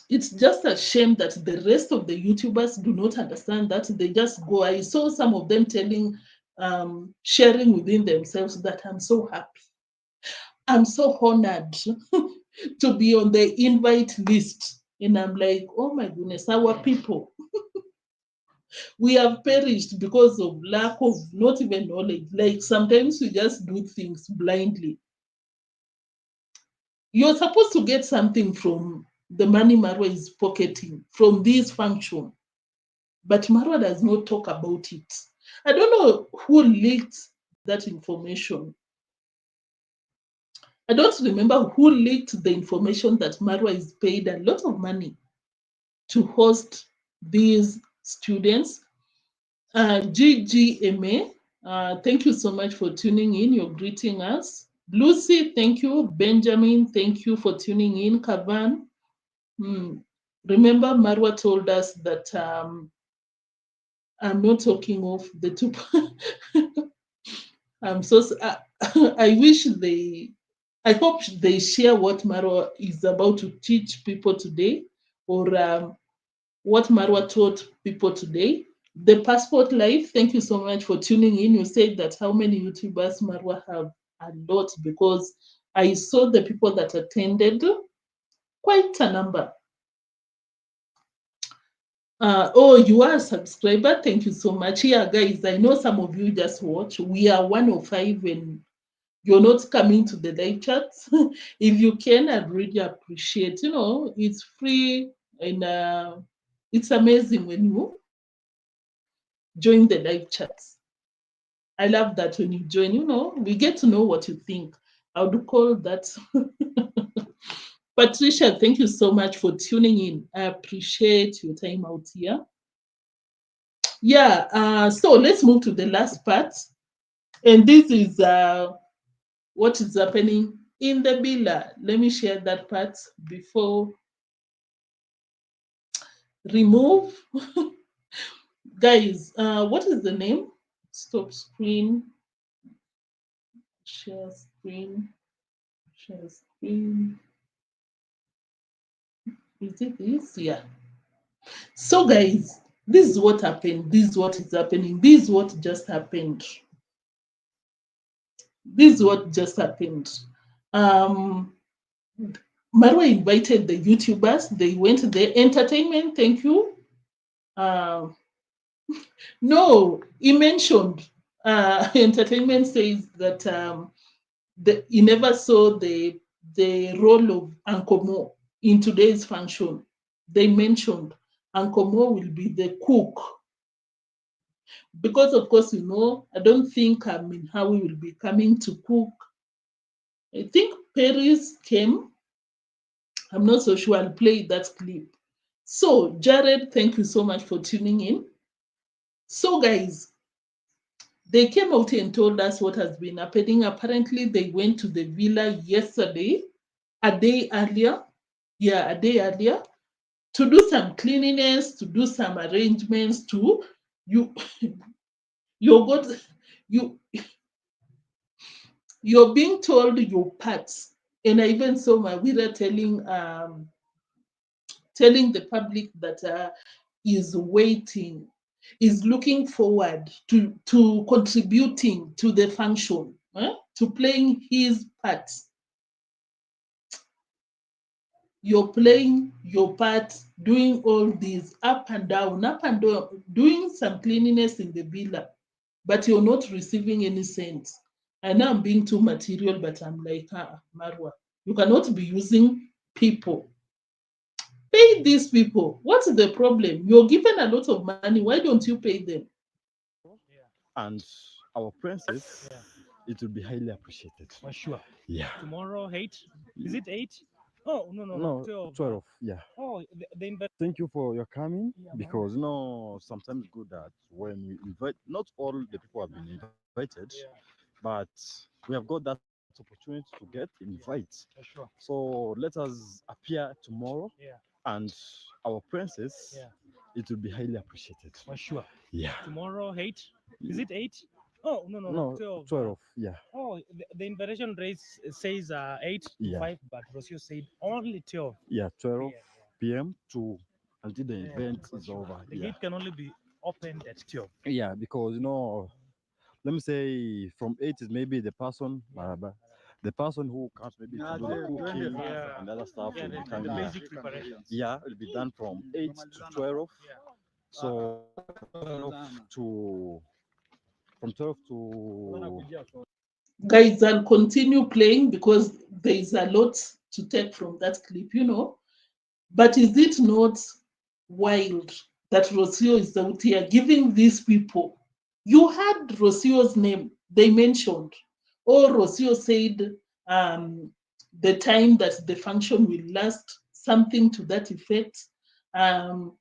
it's just a shame that the rest of the YouTubers do not understand that. They just go. I saw some of them sharing within themselves that I'm so happy. I'm so honored to be on the invite list. And I'm like, oh my goodness, our people. We have perished because of lack of not even knowledge. Like sometimes we just do things blindly. You're supposed to get something from the money Marwa is pocketing from this function, but Marwa does not talk about it. I don't know who leaked that information. I don't remember who leaked the information that Marwa is paid a lot of money to host these students. GGMA, thank you so much for tuning in. You're greeting us. Lucy, thank you. Benjamin, thank you for tuning in. Kavan, remember Marwa told us that I'm not talking of the two. I'm so. I wish I hope they share what Marwa is about to teach people today, or what Marwa taught people today. The Passport Live, thank you so much for tuning in. You said that how many YouTubers Marwa have? A lot, because I saw the people that attended, quite a number. Oh, you are a subscriber. Thank you so much. Yeah, guys, I know some of you just watch. We are 105 and you're not coming to the live chats. If you can, I'd really appreciate. You know, it's free and it's amazing when you join the live chats. I love that when you join, you know, we get to know what you think. I would call that. Patricia, thank you so much for tuning in. I appreciate your time out here. Yeah, so let's move to the last part. And this is what is happening in the villa. Let me share that part before remove. Guys, what is the name? Stop screen. Share screen. Share screen. Is it this? Yeah. So guys, this is what happened. This is what is happening. This is what just happened. This is what just happened. Marwa invited the YouTubers. They went there. Entertainment, thank you. No, he mentioned entertainment says that he never saw the role of unclemo in today's function. They mentioned Unclemo will be the cook. Because of course, I don't think Minhawi will be coming to cook. I think Paris came. I'm not so sure. I'll play that clip. So, Jared, thank you so much for tuning in. So, guys, they came out and told us what has been happening. Apparently, they went to the villa yesterday, a day earlier. Yeah, a day earlier, to do some cleanliness, to do some arrangements, to you you're good, you you're being told your parts. And I even saw my winner telling the public that is waiting, is looking forward to contributing to the function, to playing his part. You're playing your part, doing all these up and down, doing some cleanliness in the villa, but you're not receiving any cents. I know I'm being too material, but I'm like, Marwa, you cannot be using people. Pay these people. What's the problem? You're given a lot of money. Why don't you pay them? And our princess, it will be highly appreciated. For sure. Yeah. Tomorrow, 8? Is it 8? Oh, no, 12. 12, yeah. Oh, Thank you for your coming, Yeah, because sometimes good that when we invite, not all the people have been invited, but we have got that opportunity to get invite. for sure. So let us appear tomorrow, Yeah, and our princess, yeah, it will be highly appreciated. for sure. Yeah. Tomorrow, 8? Is it 8? Oh, no, 12. 12, yeah. Oh, the invitation rate says 8 to Yeah. 5, but Rocio said only 12. Yeah, 12 Yeah, p.m. to until the yeah, event for is sure. over. The Yeah. gate can only be opened at 12. Yeah, because let me say from 8 is maybe the person, the person who comes maybe to do the cooking Yeah. and other stuff Yeah, will be the coming. Yeah. basic preparations. Yeah, it will be done from 8 to 12. Yeah. So 12 to from 12 to Guys, I'll continue playing because there is a lot to take from that clip. But is it not wild that Rocio is out here giving these people? You had Rocio's name, they mentioned. Or Rocio said the time that the function will last, something to that effect. Um,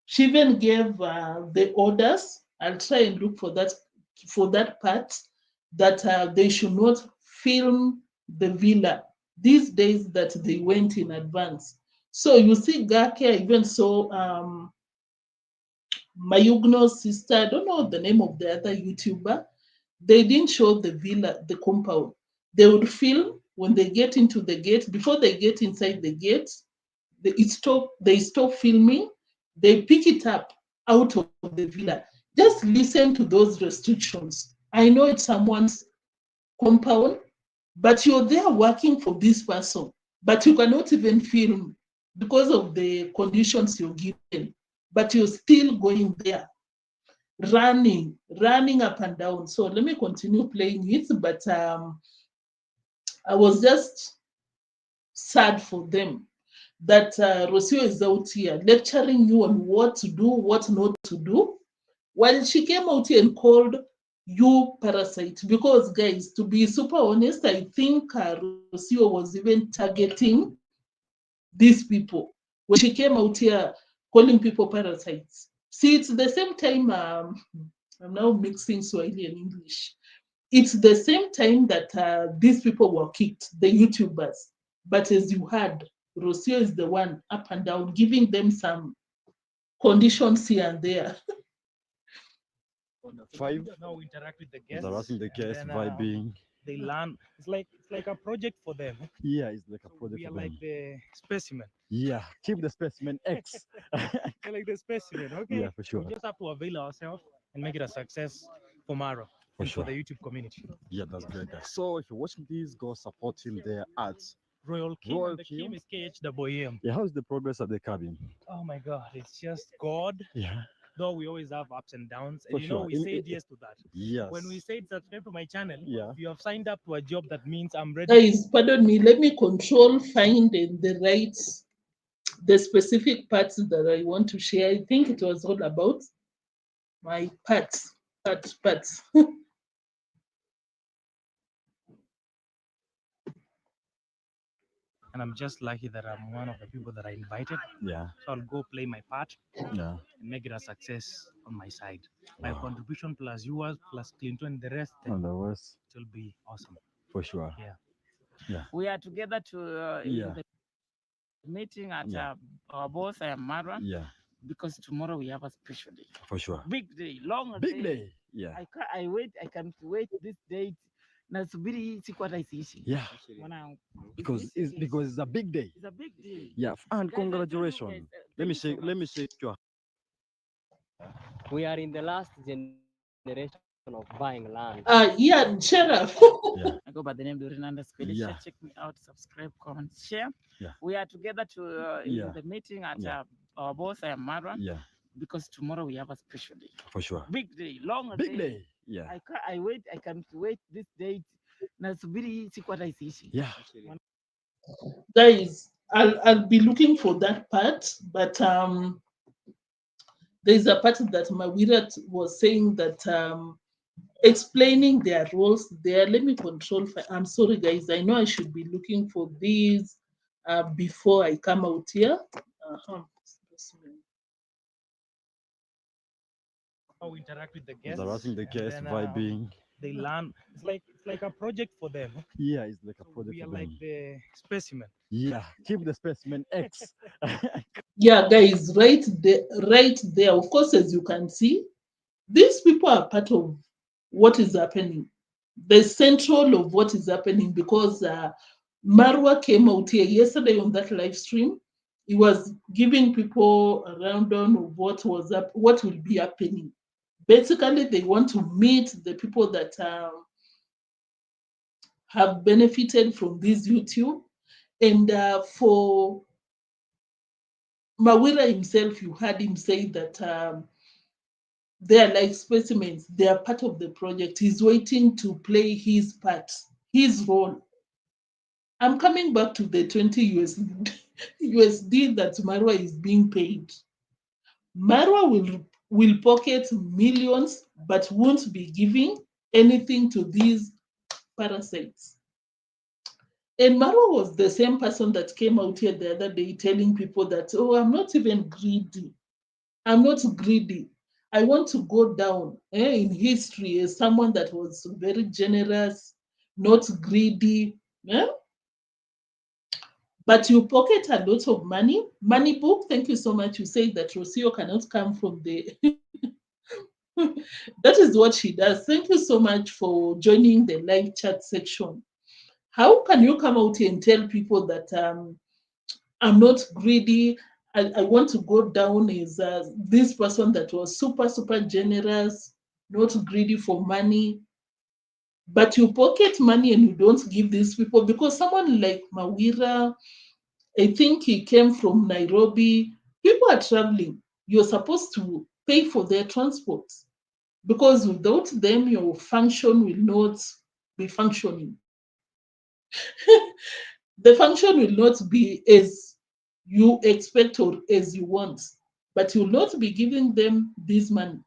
she even gave the orders. I'll try and look for that part that they should not film the villa these days that they went in advance. So you see, Gake, I even saw Mayugno's sister. I don't know the name of the other YouTuber. They didn't show the villa, the compound. They would film when they get into the gate. Before they get inside the gate, they stop filming. They pick it up out of the villa. Just listen to those restrictions. I know it's someone's compound, but you're there working for this person, but you cannot even film because of the conditions you're given, but you're still going there, running up and down. So let me continue playing it, but I was just sad for them that Rocio is out here lecturing you on what to do, what not to do, while she came out here and called you parasite. Because, guys, to be super honest, I think Rocio was even targeting these people when she came out here calling people parasites. See, it's the same time, I'm now mixing Swahili and English. It's the same time that these people were kicked, the YouTubers. But as you heard, Rocio is the one up and down, giving them some conditions here and there. 5, Now we interact with the guests. interacting the and guests, then, vibing. They learn. It's like a project for them. Yeah, it's like a So project we are for like them. the specimen. Yeah, keep the specimen X. We're like the specimen. Okay. Yeah, for sure. We just have to avail ourselves and make it a success for Maro For and sure. for the YouTube community. Yeah, that's great, guys. So if you're watching this, go support him there at Royal Kim. Royal And the Kim Kim. is KHWM. Yeah, how's the progress of the cabin? Oh my God, it's just God. Yeah, Though we always have ups and downs, and for sure. we said yes to that. Yes. When we said subscribe to my channel, Yeah. you have signed up to a job that means I'm ready. Guys, pardon me, let me control, find the right the specific parts that I want to share. I think it was all about my parts. And I'm just lucky that I'm one of the people that I invited. Yeah. So I'll go play my part Yeah. and make it a success on my side. My contribution plus yours plus Clinton and the rest, And the rest, it will be awesome. for sure. Yeah. Yeah. We are together to Yeah. the meeting at Yeah. our boss, Marwa, Yeah. because tomorrow we have a special day. For sure. Big day, long Big day. Yeah. I can't wait this date. Nasubiri siku hata isiishi. Yeah. Mwanangu, Because isiishi it's a big day. It's a big day. Yeah. And Guys, I tell you congratulations. guys, Let thank me you so shake. Let me shake your. We are in the last generation of buying land. Yeah, Sheriff. Yeah. I go by the name Dorinanda Spellisha. Yeah. Check me out, subscribe, comment, share. Yeah. We are together to Yeah. the meeting at Yeah. our boss, Marwa, Yeah. because tomorrow we have a special day. For sure. Big day, long Big day. Yeah. I can't wait this date. Nasubiri siku hata isiishi. Yeah. Guys, I'll be looking for that part, but there's a part that Mawira was saying that explaining their roles there. Let me control. I'm sorry, guys. I know I should be looking for these before I come out here. Uh-huh. How we interact with the guests. Interacting the and guests, then, vibing. They learn. It's like a project for them. Yeah, it's like a So project we are for like them. the specimen. Yeah. Keep the specimen X. Yeah, guys, right there. Of course, as you can see, these people are part of what is happening, the central of what is happening, because Marwa came out here yesterday on that live stream. He was giving people a rundown of what what will be happening. Basically, they want to meet the people that have benefited from this YouTube, and for Mawira himself, you heard him say that they are like specimens. They are part of the project. He's waiting to play his part, his role. I'm coming back to the 20 USD that Marwa is being paid. Marwa will pocket millions, but won't be giving anything to these parasites. And Marwa was the same person that came out here the other day telling people that, oh, I'm not even greedy. I'm not greedy. I want to go down in history as someone that was very generous, not greedy. But you pocket a lot of money. Money book, thank you so much. You say that Rocio cannot come from the. That is what she does. Thank you so much for joining the live chat section. How can you come out here and tell people that I'm not greedy? I want to go down as this person that was super, super generous, not greedy for money. But you pocket money and you don't give these people, because someone like Mawira, I think he came from Nairobi. People are traveling. You're supposed to pay for their transport, because without them, your function will not be functioning. The function will not be as you expect or as you want, but you'll not be giving them this money.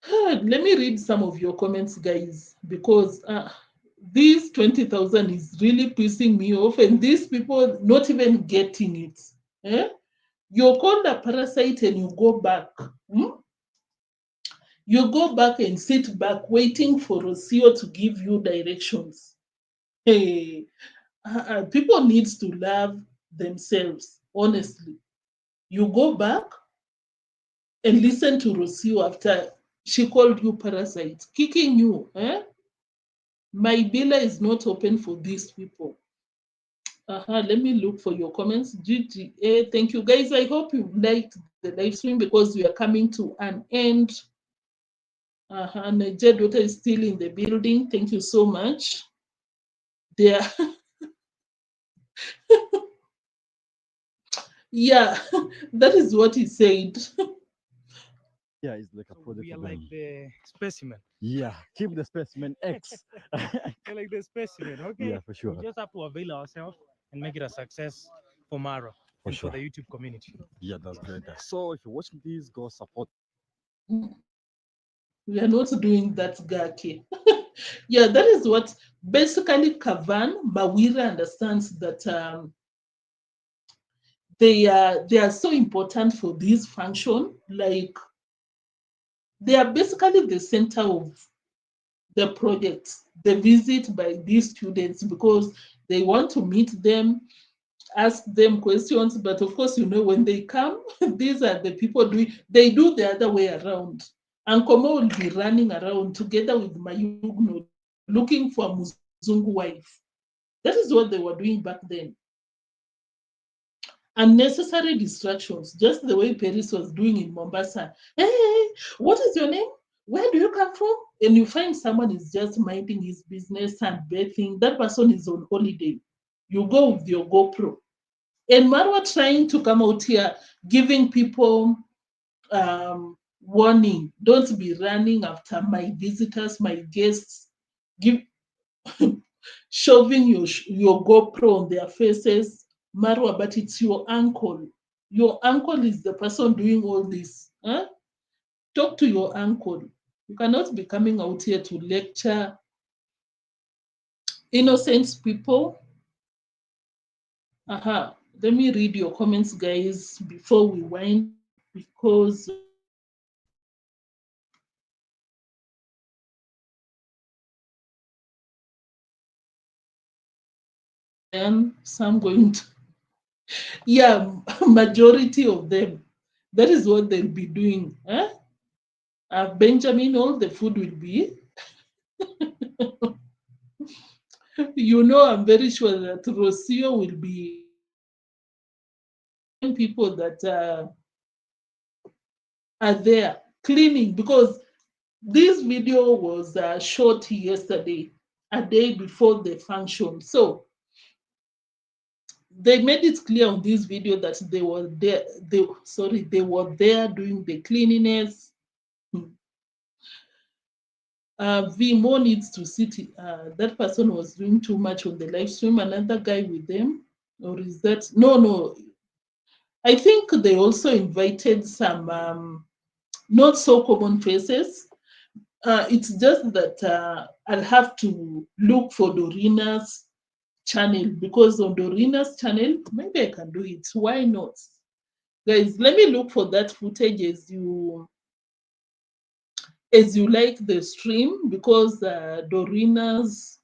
Let me read some of your comments, guys, because this 20,000 is really pissing me off, and these people not even getting it. Eh? You're called a parasite and you go back. You go back and sit back waiting for Rocio to give you directions. Hey, people need to love themselves, honestly. You go back and listen to Rocio after she called you parasite, kicking you. My biller is not open for these people. Let me look for your comments. GGA, thank you guys. I hope you liked the live stream, because we are coming to an end. Niger daughter is still in the building. Thank you so much. There. Yeah, that is what he said. Yeah, it's like a So project we are for like them. the specimen. Yeah. Keep the specimen X. We're like the specimen. Okay. Yeah, for sure. We just have to avail ourselves and make it a success for Marwa For and sure. for the YouTube community. Yeah, that's great, guys. So if you're watching this, go support. We are not doing that, Gaki. Yeah, that is what basically Kavan Mawira understands that they are so important for this function. Like they are basically the center of the project, the visit by these students, because they want to meet them, ask them questions. But of course, you know, when they come, these are the people they do the other way around. And Komo will be running around together with Mayugno looking for a Muzungu wife. That is what they were doing back then. Unnecessary distractions, just the way Paris was doing in Mombasa. Hey, what is your name? Where do you come from? And you find someone is just minding his business and bathing. That person is on holiday. You go with your GoPro. And Marwa trying to come out here, giving people warning. Don't be running after my visitors, my guests. Give shoving your GoPro on their faces. Marwa, but it's your uncle. Your uncle is the person doing all this. Huh? Talk to your uncle. You cannot be coming out here to lecture innocent people. Let me read your comments, guys, before we wind, because then some going to, yeah, majority of them, that is what they'll be doing. Huh? Benjamin, all the food will be. You know, I'm very sure that Rocio will be people that are there cleaning, because this video was shot yesterday, a day before the function. So they made it clear on this video that they were there. They were there doing the cleanliness. Vimo needs to sit. That person was doing too much on the live stream. Another guy with them, or is that no? I think they also invited some not so common faces. It's just that I'll have to look for Dorina's channel, because on Dorina's channel, maybe I can do it. Why not? Guys, let me look for that footage as you like the stream, because Dorina's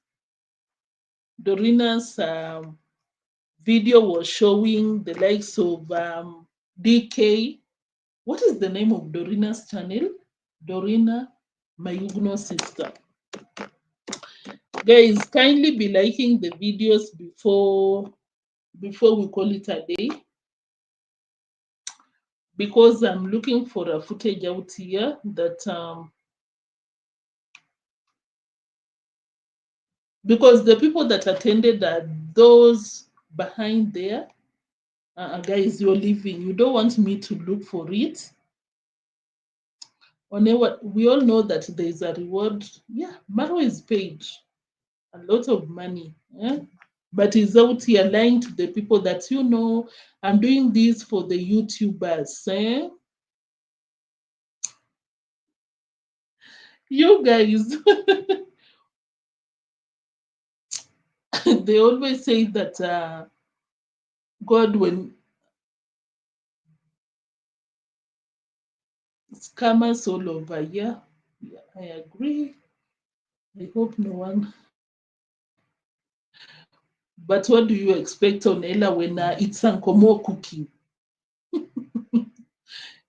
video was showing the likes of DK. What is the name of Dorina's channel? Dorina Mayugno sister. Guys, kindly be liking the videos before we call it a day, because I'm looking for a footage out here that because the people that attended are those behind there. Guys, you're leaving. You don't want me to look for it. We all know that there is a reward. Yeah, Marwa is paid a lot of money. But he's out here lying to the people that, you know, I'm doing this for the YouTubers. You guys, they always say that God, when scammers all over, yeah, I agree. I hope no one. But what do you expect on Ella when it's Ankomo cooking?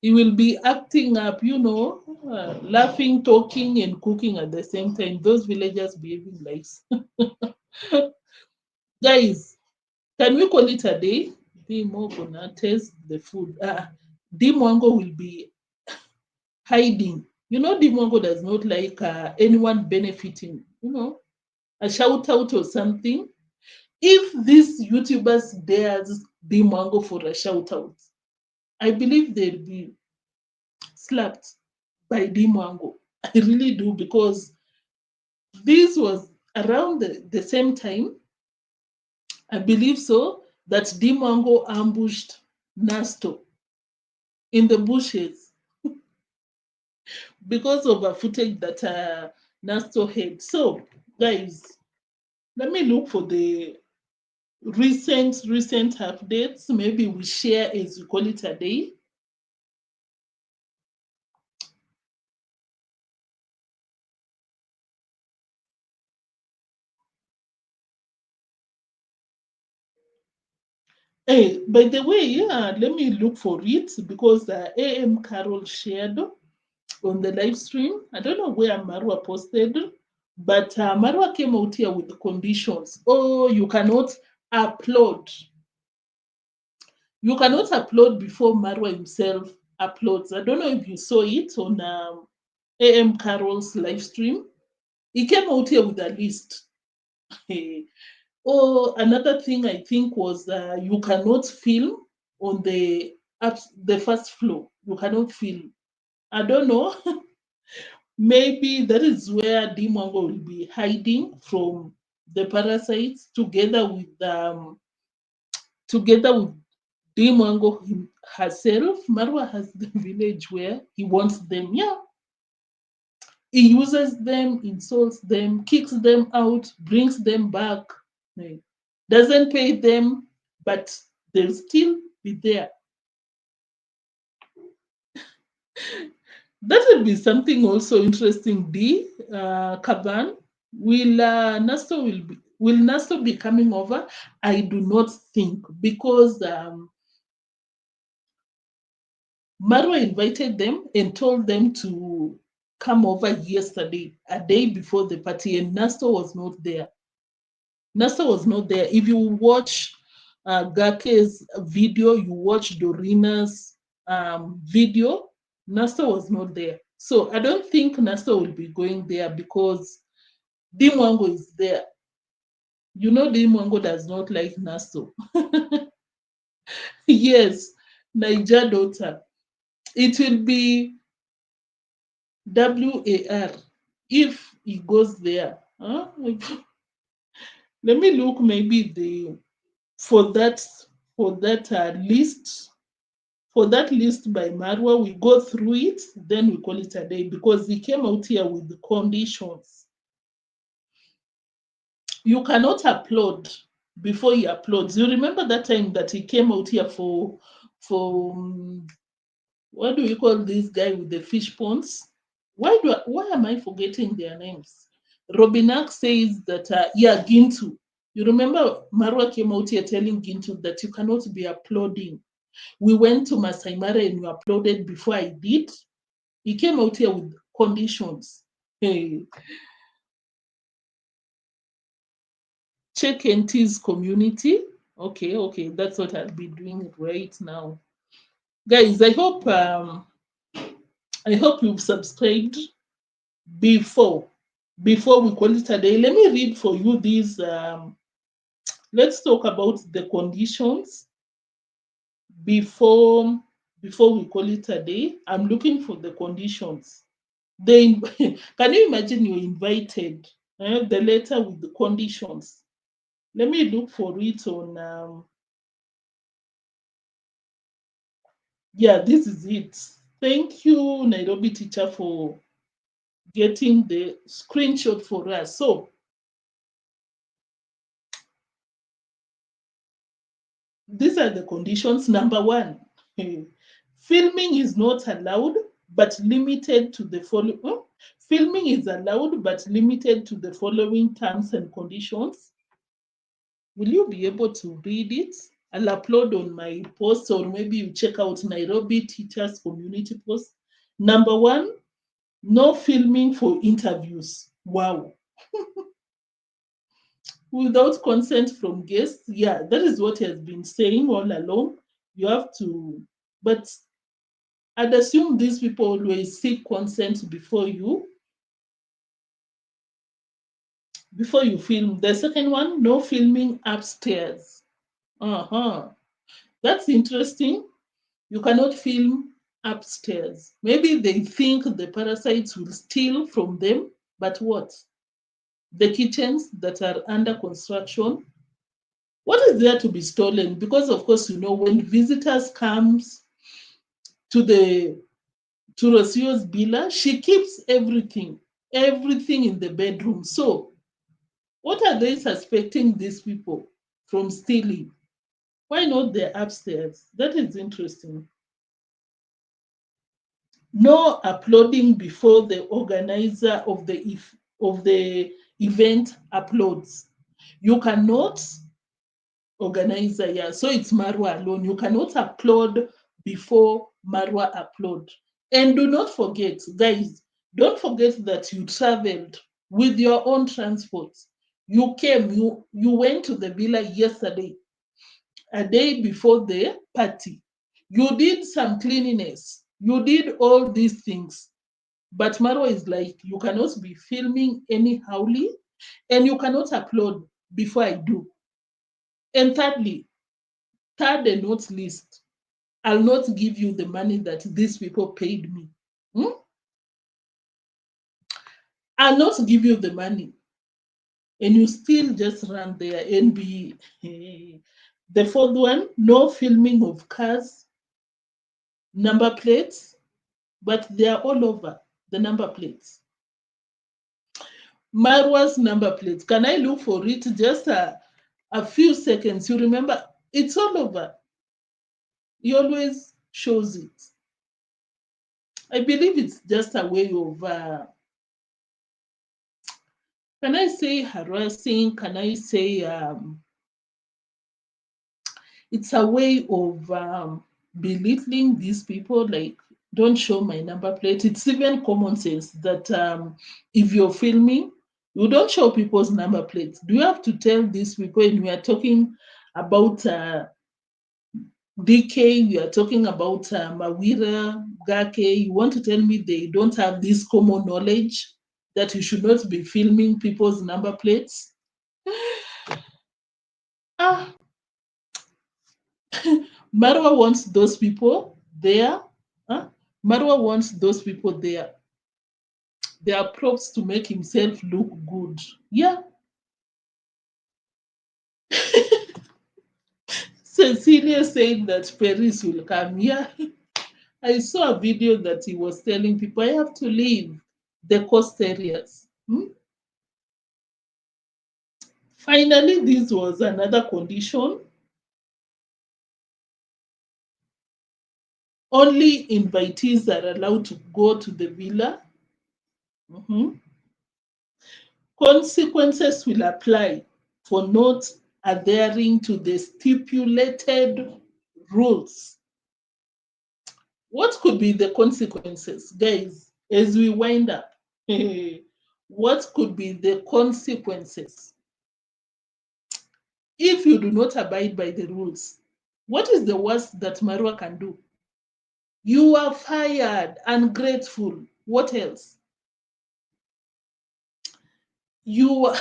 He will be acting up, you know, laughing, talking, and cooking at the same time. Those villagers behaving like. Guys, can we call it a day? Dimo gonna taste the food. Deemwango will be hiding. You know, Deemwango does not like anyone benefiting. You know, a shout out or something. If these YouTubers dares Deemwango for a shout out, I believe they'll be slapped by Deemwango. I really do, because this was around the same time I believe so, that deemwango ambushed Nasto in the bushes because of a footage that Nasto had. So, guys, let me look for the recent updates. Maybe we share as we call it a day. Hey, by the way, yeah, let me look for it because AM Carol shared on the live stream. I don't know where Marwa posted, but Marwa came out here with the conditions. Oh, you cannot upload. You cannot upload before Marwa himself uploads. I don't know if you saw it on AM Carol's live stream. He came out here with a list. Oh, another thing I think was you cannot film on the first floor. You cannot film. I don't know. Maybe that is where deemwango will be hiding from the parasites together with deemwango herself. Marwa has the village where he wants them. Yeah, he uses them, insults them, kicks them out, brings them back, doesn't pay them, but they'll still be there. That will be something also interesting. Kaban, will Nasto be coming over? I do not think, because Marwa invited them and told them to come over yesterday, a day before the party, and Nasto was not there. Nasto was not there. If you watch Gake's video, you watch Dorina's video, Nasto was not there. So I don't think Nasto will be going there because deemwango is there. You know, deemwango does not like Nasto. Yes, Niger daughter. It will be WAR if he goes there. Huh? Let me look maybe for that list. For that list by Marwa, we go through it, then we call it a day, because he came out here with the conditions. You cannot upload before he uploads. You remember that time that he came out here for what do we call this guy with the fish ponds? Why am I forgetting their names? Robinak says that Gintu. You remember Marwa came out here telling Gintu that you cannot be uploading. We went to Masai Mara and you uploaded before I did. He came out here with conditions. Hey. Check NT's community. Okay, that's what I'll be doing right now. Guys, I hope you've subscribed before we call it a day. Let me read for you these. Let's talk about the conditions before we call it a day. I'm looking for the conditions. Can you imagine you're invited? The letter with the conditions. Let me look for it on. Yeah, this is it. Thank you, Nairobi teacher, for getting the screenshot for us. So, these are the conditions. Number one, filming is not allowed, but limited to the following. Filming is allowed, but limited to the following terms and conditions. Will you be able to read it? I'll upload on my post, or maybe you check out Nairobi Teachers Community post. Number one, no filming for interviews. Wow. Without consent from guests. Yeah, that is what he has been saying all along. You have to, but I'd assume these people always seek consent before you film. The second one, no filming upstairs. That's interesting. You cannot film upstairs. Maybe they think the parasites will steal from them, but what? The kitchens that are under construction, What is there to be stolen? Because of course, you know, when visitors comes to the to Rosio's villa, she keeps everything in the bedroom. So what are they suspecting these people from stealing? Why not the upstairs? That is interesting. No uploading before the organizer of the event uploads. You cannot organizer, yeah. So it's Marwa alone. You cannot upload before Marwa upload. And do not forget, guys, don't forget that you traveled with your own transport. You came, you went to the villa yesterday, a day before the party. You did some cleanliness. You did all these things. But Marwa is like, you cannot be filming anyhowly and you cannot upload before I do. And thirdly, third and not least, I'll not give you the money that these people paid me. Hmm? I'll not give you the money. And you still just run there and be. The fourth one, no filming of cars, number plates, but they are all over the number plates. Marwa's number plates. Can I look for it? Just a few seconds. You remember, it's all over. He always shows it. I believe it's just a way of, can I say harassing? Can I say it's a way of belittling these people? Like, don't show my number plate. It's even common sense that if you're filming, you don't show people's number plates. Do you have to tell these people? And we are talking about DK, we are talking about Mawira, Gake. You want to tell me they don't have this common knowledge that you should not be filming people's number plates? Ah, Marwa wants those people there. Huh? Marwa wants those people there. They are props to make himself look good. Yeah. Cecilia saying that Paris will come. Yeah. I saw a video that he was telling people, I have to leave the coast areas. Hmm? Finally, this was another condition. Only invitees are allowed to go to the villa. Mhm. Consequences will apply for not adhering to the stipulated rules. What could be the consequences, guys, as we wind up? What could be the consequences if you do not abide by the rules? What is the worst that Marwa can do? You are fired, ungrateful. What else? You're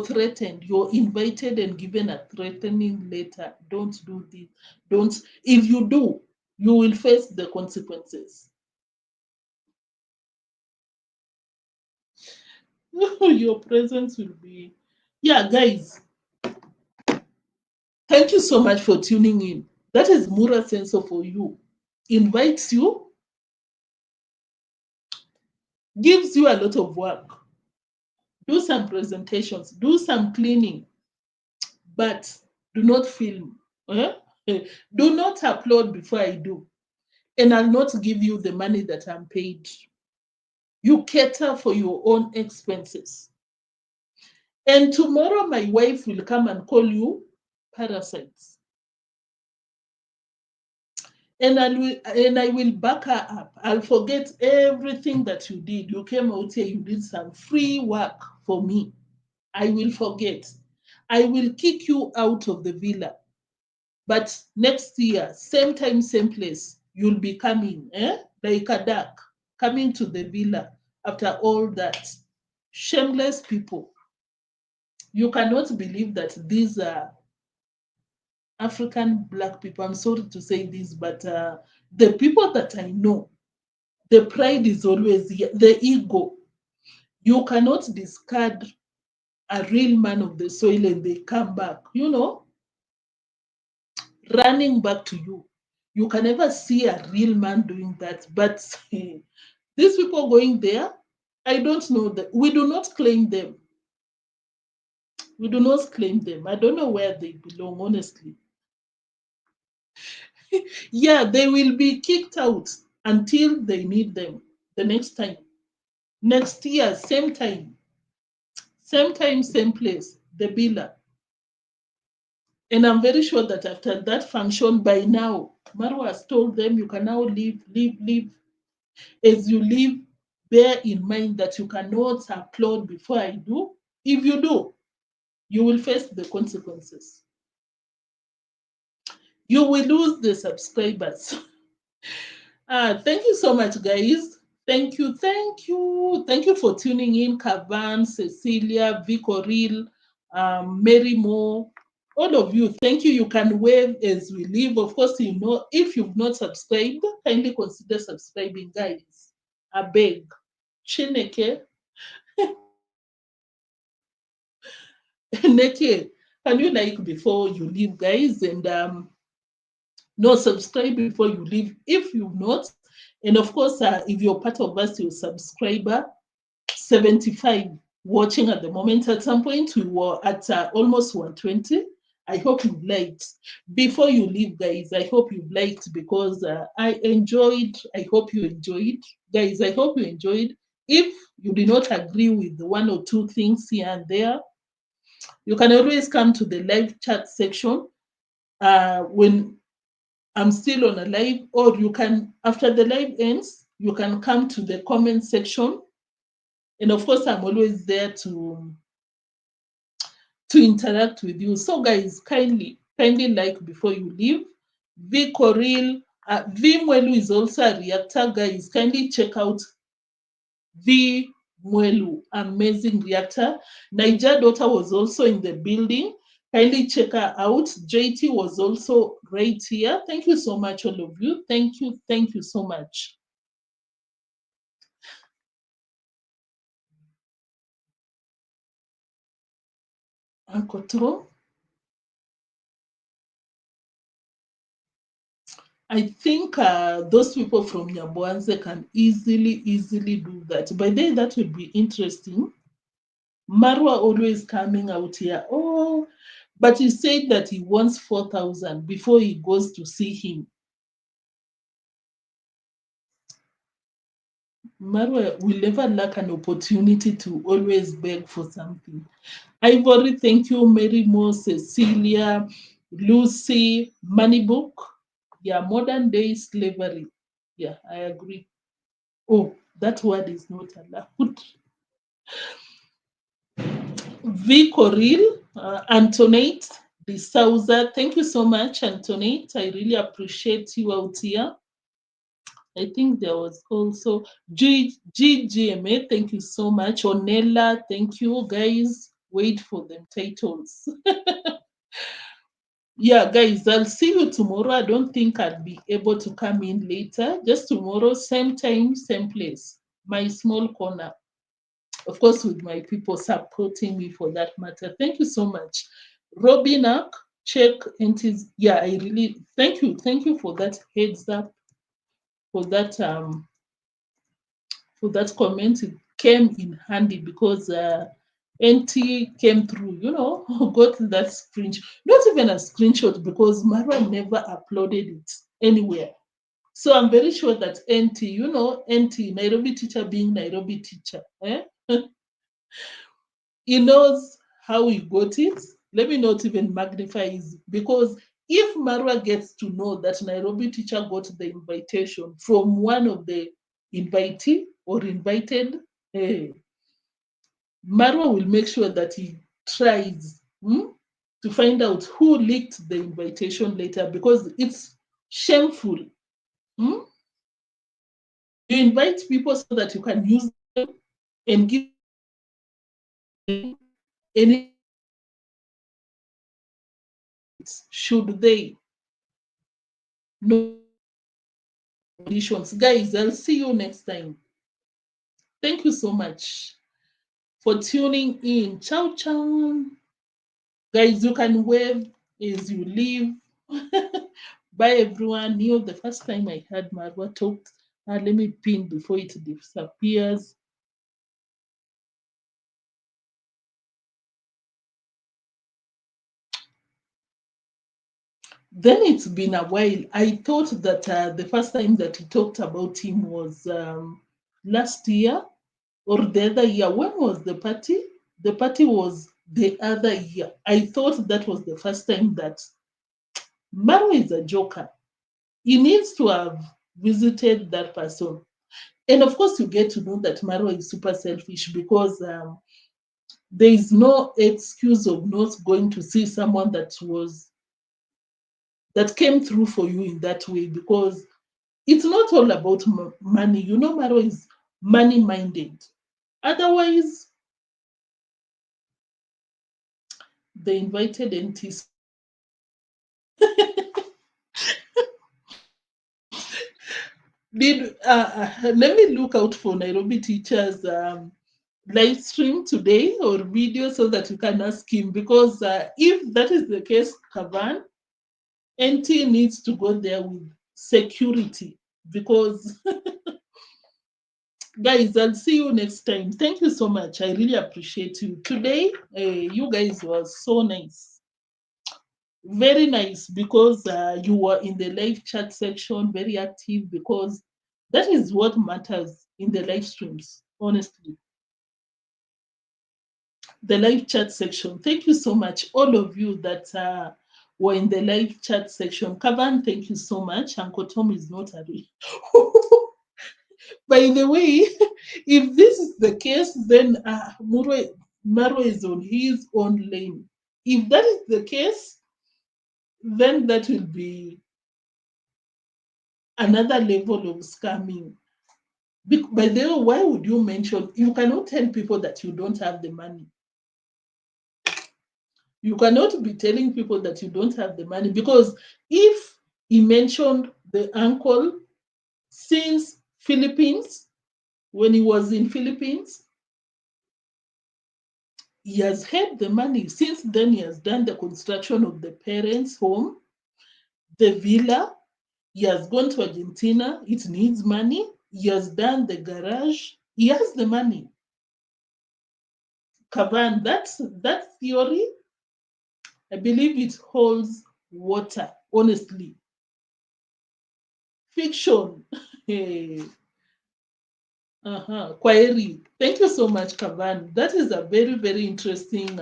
threatened. You're invited and given a threatening letter. Don't do this. Don't. If you do, you will face the consequences. Your presence will be. Yeah, guys. Thank you so much for tuning in. That is Mura Sensor for you. Invites you, gives you a lot of work. Do some presentations, do some cleaning, but do not film. Do not upload before I do. And I'll not give you the money that I'm paid. You cater for your own expenses. And tomorrow my wife will come and call you parasites. And I will back her up. I'll forget everything that you did. You came out here, you did some free work for me. I will forget. I will kick you out of the villa. But next year, same time, same place, you'll be coming, like a duck, coming to the villa after all that. Shameless people. You cannot believe that these are African black people. I'm sorry to say this, but the people that I know, the pride is always here, the ego. You cannot discard a real man of the soil and they come back, you know. running back to you. You can never see a real man doing that. But these people going there, I don't know that. We do not claim them. We do not claim them. I don't know where they belong, honestly. Yeah, they will be kicked out until they need them the next time. Next year, same time, same place, the biller. And I'm very sure that after that function, by now, Marwa has told them you can now leave. As you leave, bear in mind that you cannot upload before I do. If you do, you will face the consequences. You will lose the subscribers. Thank you so much, guys. Thank you for tuning in. Kavan, Cecilia, Vicoril, Mary Mo, all of you. Thank you. You can wave as we leave. Of course, you know, if you've not subscribed, kindly consider subscribing, guys. I beg. Chineke. Neke, can you like before you leave, guys? And no, subscribe before you leave if you've not. And of course, if you're part of us, you're subscriber 75 watching at the moment. At some point, we were at almost 120. I hope you liked. Before you leave, guys, I hope you liked because I enjoyed. I hope you enjoyed. Guys, I hope you enjoyed. If you did not agree with one or two things here and there, you can always come to the live chat section when I'm still on a live, or you can, after the live ends, you can come to the comment section. And of course, I'm always there to interact with you. So guys, kindly like before you leave. V Coril, V Mwelu is also a reactor. Guys, kindly check out V Mwelu, amazing reactor. Niger daughter was also in the building. Kindly check her out. JT was also right here. Thank you so much, all of you. Thank you so much. Ankotro. I think those people from Nyamboanze can easily do that. By then, that would be interesting. Marwa always coming out here. Oh, but he said that he wants 4,000 before he goes to see him. Marwa will never lack an opportunity to always beg for something. Ivory, thank you. Mary Mo, Cecilia, Lucy, Moneybook. Yeah, modern day slavery. Yeah, I agree. Oh, that word is not allowed. V. Coril, Antonate, De Souza. Thank you so much, Antonate. I really appreciate you out here. I think there was also GGMA. Thank you so much. Onella, thank you, guys. Wait for them titles. Yeah, guys, I'll see you tomorrow. I don't think I'll be able to come in later. Just tomorrow, same time, same place. My small corner. Of course, with my people supporting me for that matter. Thank you so much. Robinak, check entities. Yeah, I really thank you. Thank you for that heads up, for that comment. It came in handy because NT came through, you know, got that screenshot. Not even a screenshot because Marwa never uploaded it anywhere. So I'm very sure that NT, you know, NT, Nairobi teacher being Nairobi teacher, he knows how he got it. Let me not even magnify his, because if Marwa gets to know that Nairobi teacher got the invitation from one of the invitee or invited, Marwa will make sure that he tries to find out who leaked the invitation later, because it's shameful. You invite people so that you can use them and give them any. Should they know conditions? Guys, I'll see you next time. Thank you so much for tuning in. Ciao, ciao. Guys, you can wave as you leave. Bye, everyone. The first time I heard Marwa talk, let me pin before it disappears. Then it's been a while. I thought that the first time that he talked about him was last year or the other year. When was the party? The party was the other year. I thought that was the first time that Marwa is a joker. He needs to have visited that person. And of course, you get to know that Marwa is super selfish because there is no excuse of not going to see someone that came through for you in that way, because it's not all about money. Marwa is money minded. Otherwise, they invited NT. Let me look out for Nairobi teachers live stream today or video so that you can ask him, because if that is the case, Kavan, NT needs to go there with security, because guys, I'll see you next time. Thank you so much. I really appreciate you. Today, you guys were so nice. Very nice, because you were in the live chat section, very active, because that is what matters in the live streams, honestly. The live chat section. Thank you so much, all of you that were in the live chat section. Kavan, thank you so much. Uncle Tom is not a real. By the way, if this is the case, then Marwa is on his own lane. If that is the case, then that will be another level of scamming. By the way, why would you mention? You cannot tell people that you don't have the money. You cannot be telling people that you don't have the money, because if he mentioned the uncle since Philippines, when he was in Philippines, he has had the money. Since then, he has done the construction of the parents' home, the villa. He has gone to Argentina. It needs money. He has done the garage. He has the money. Kavan, that theory, I believe it holds water, honestly. Fiction. Hey. Query. Thank you so much, Kavan. That is a very, very interesting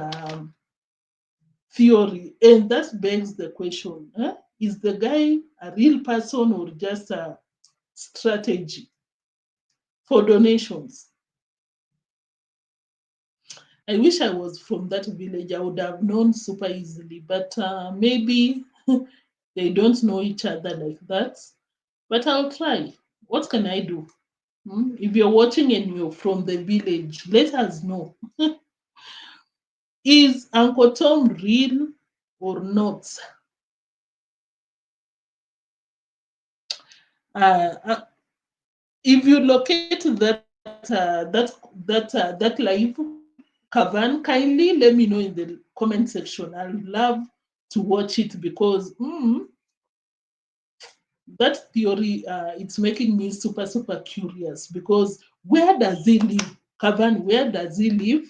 theory. And that begs the question, is the guy a real person or just a strategy for donations? I wish I was from that village. I would have known super easily, but maybe they don't know each other like that. But I'll try. What can I do? If you're watching and you're from the village, let us know. Is Uncle Tom real or not? If you locate that live, Kavan, kindly let me know in the comment section. I would love to watch it, because that theory, it's making me super, super curious, because where does he live? Kavan, where does he live?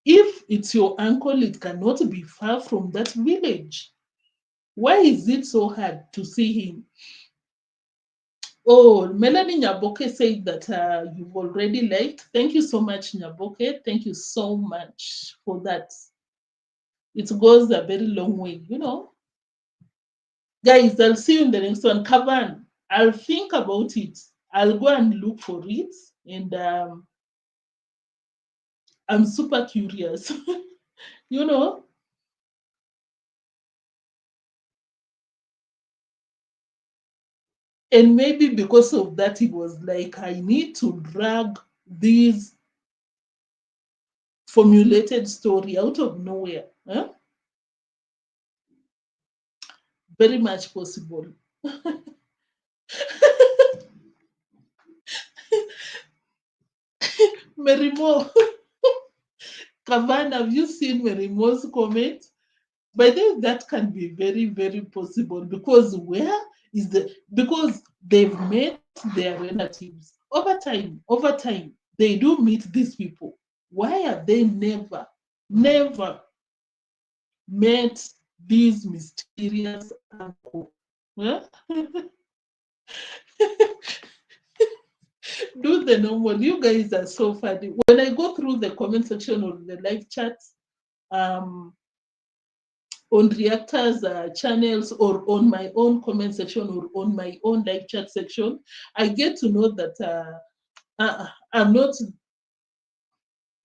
If it's your uncle, it cannot be far from that village. Why is it so hard to see him? Oh, Melanie Nyaboke said that you've already liked. Thank you so much, Nyaboke. Thank you so much for that. It goes a very long way, Guys, I'll see you in the next one. Kavan, I'll think about it. I'll go and look for it. And I'm super curious. And maybe because of that, he was like, I need to drag this formulated story out of nowhere. Very much possible. Merimo, Kavan, have you seen Merimo's comment? By then, that can be very, very possible because because they've met their relatives over time, they do meet these people. Why have they never met these mysterious uncle? Huh? Do the normal. You guys are so funny. When I go through the comment section or the live chats, on reactors channels or on my own comment section or on my own live chat section, I get to know that I'm not.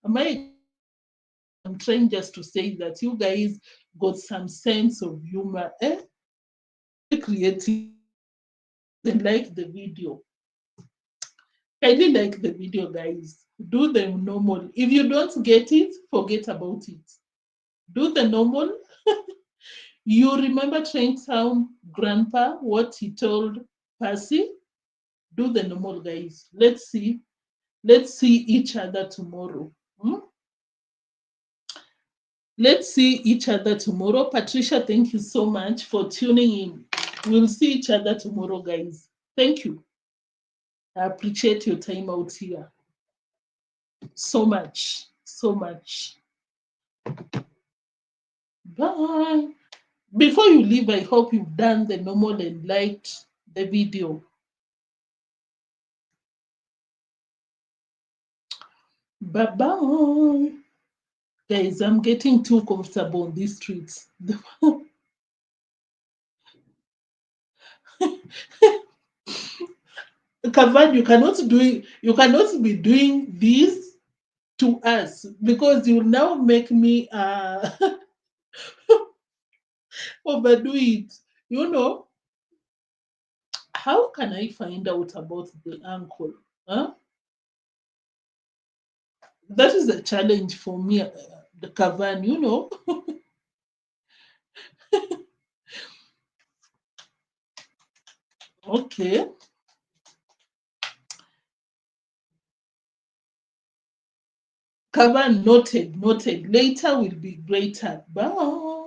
I'm trying just to say that you guys got some sense of humor, creative, and like the video. Kindly like the video, guys. Do the normal. If you don't get it, forget about it. Do the normal. You remember Town Grandpa, what he told Percy? Do the normal, guys. Let's see. Let's see each other tomorrow. Hmm? Let's see each other tomorrow. Patricia, thank you so much for tuning in. We'll see each other tomorrow, guys. Thank you. I appreciate your time out here. So much. So much. Bye. Before you leave, I hope you've done the normal and liked the video. Bye-bye. Guys, I'm getting too comfortable on these streets. Kavan, you cannot be doing this to us because you now make me overdo it. You know, how can I find out about the uncle? Huh? That is a challenge for me, the Kavan, you know. Okay. Kavan, noted. Later will be greater. Bye.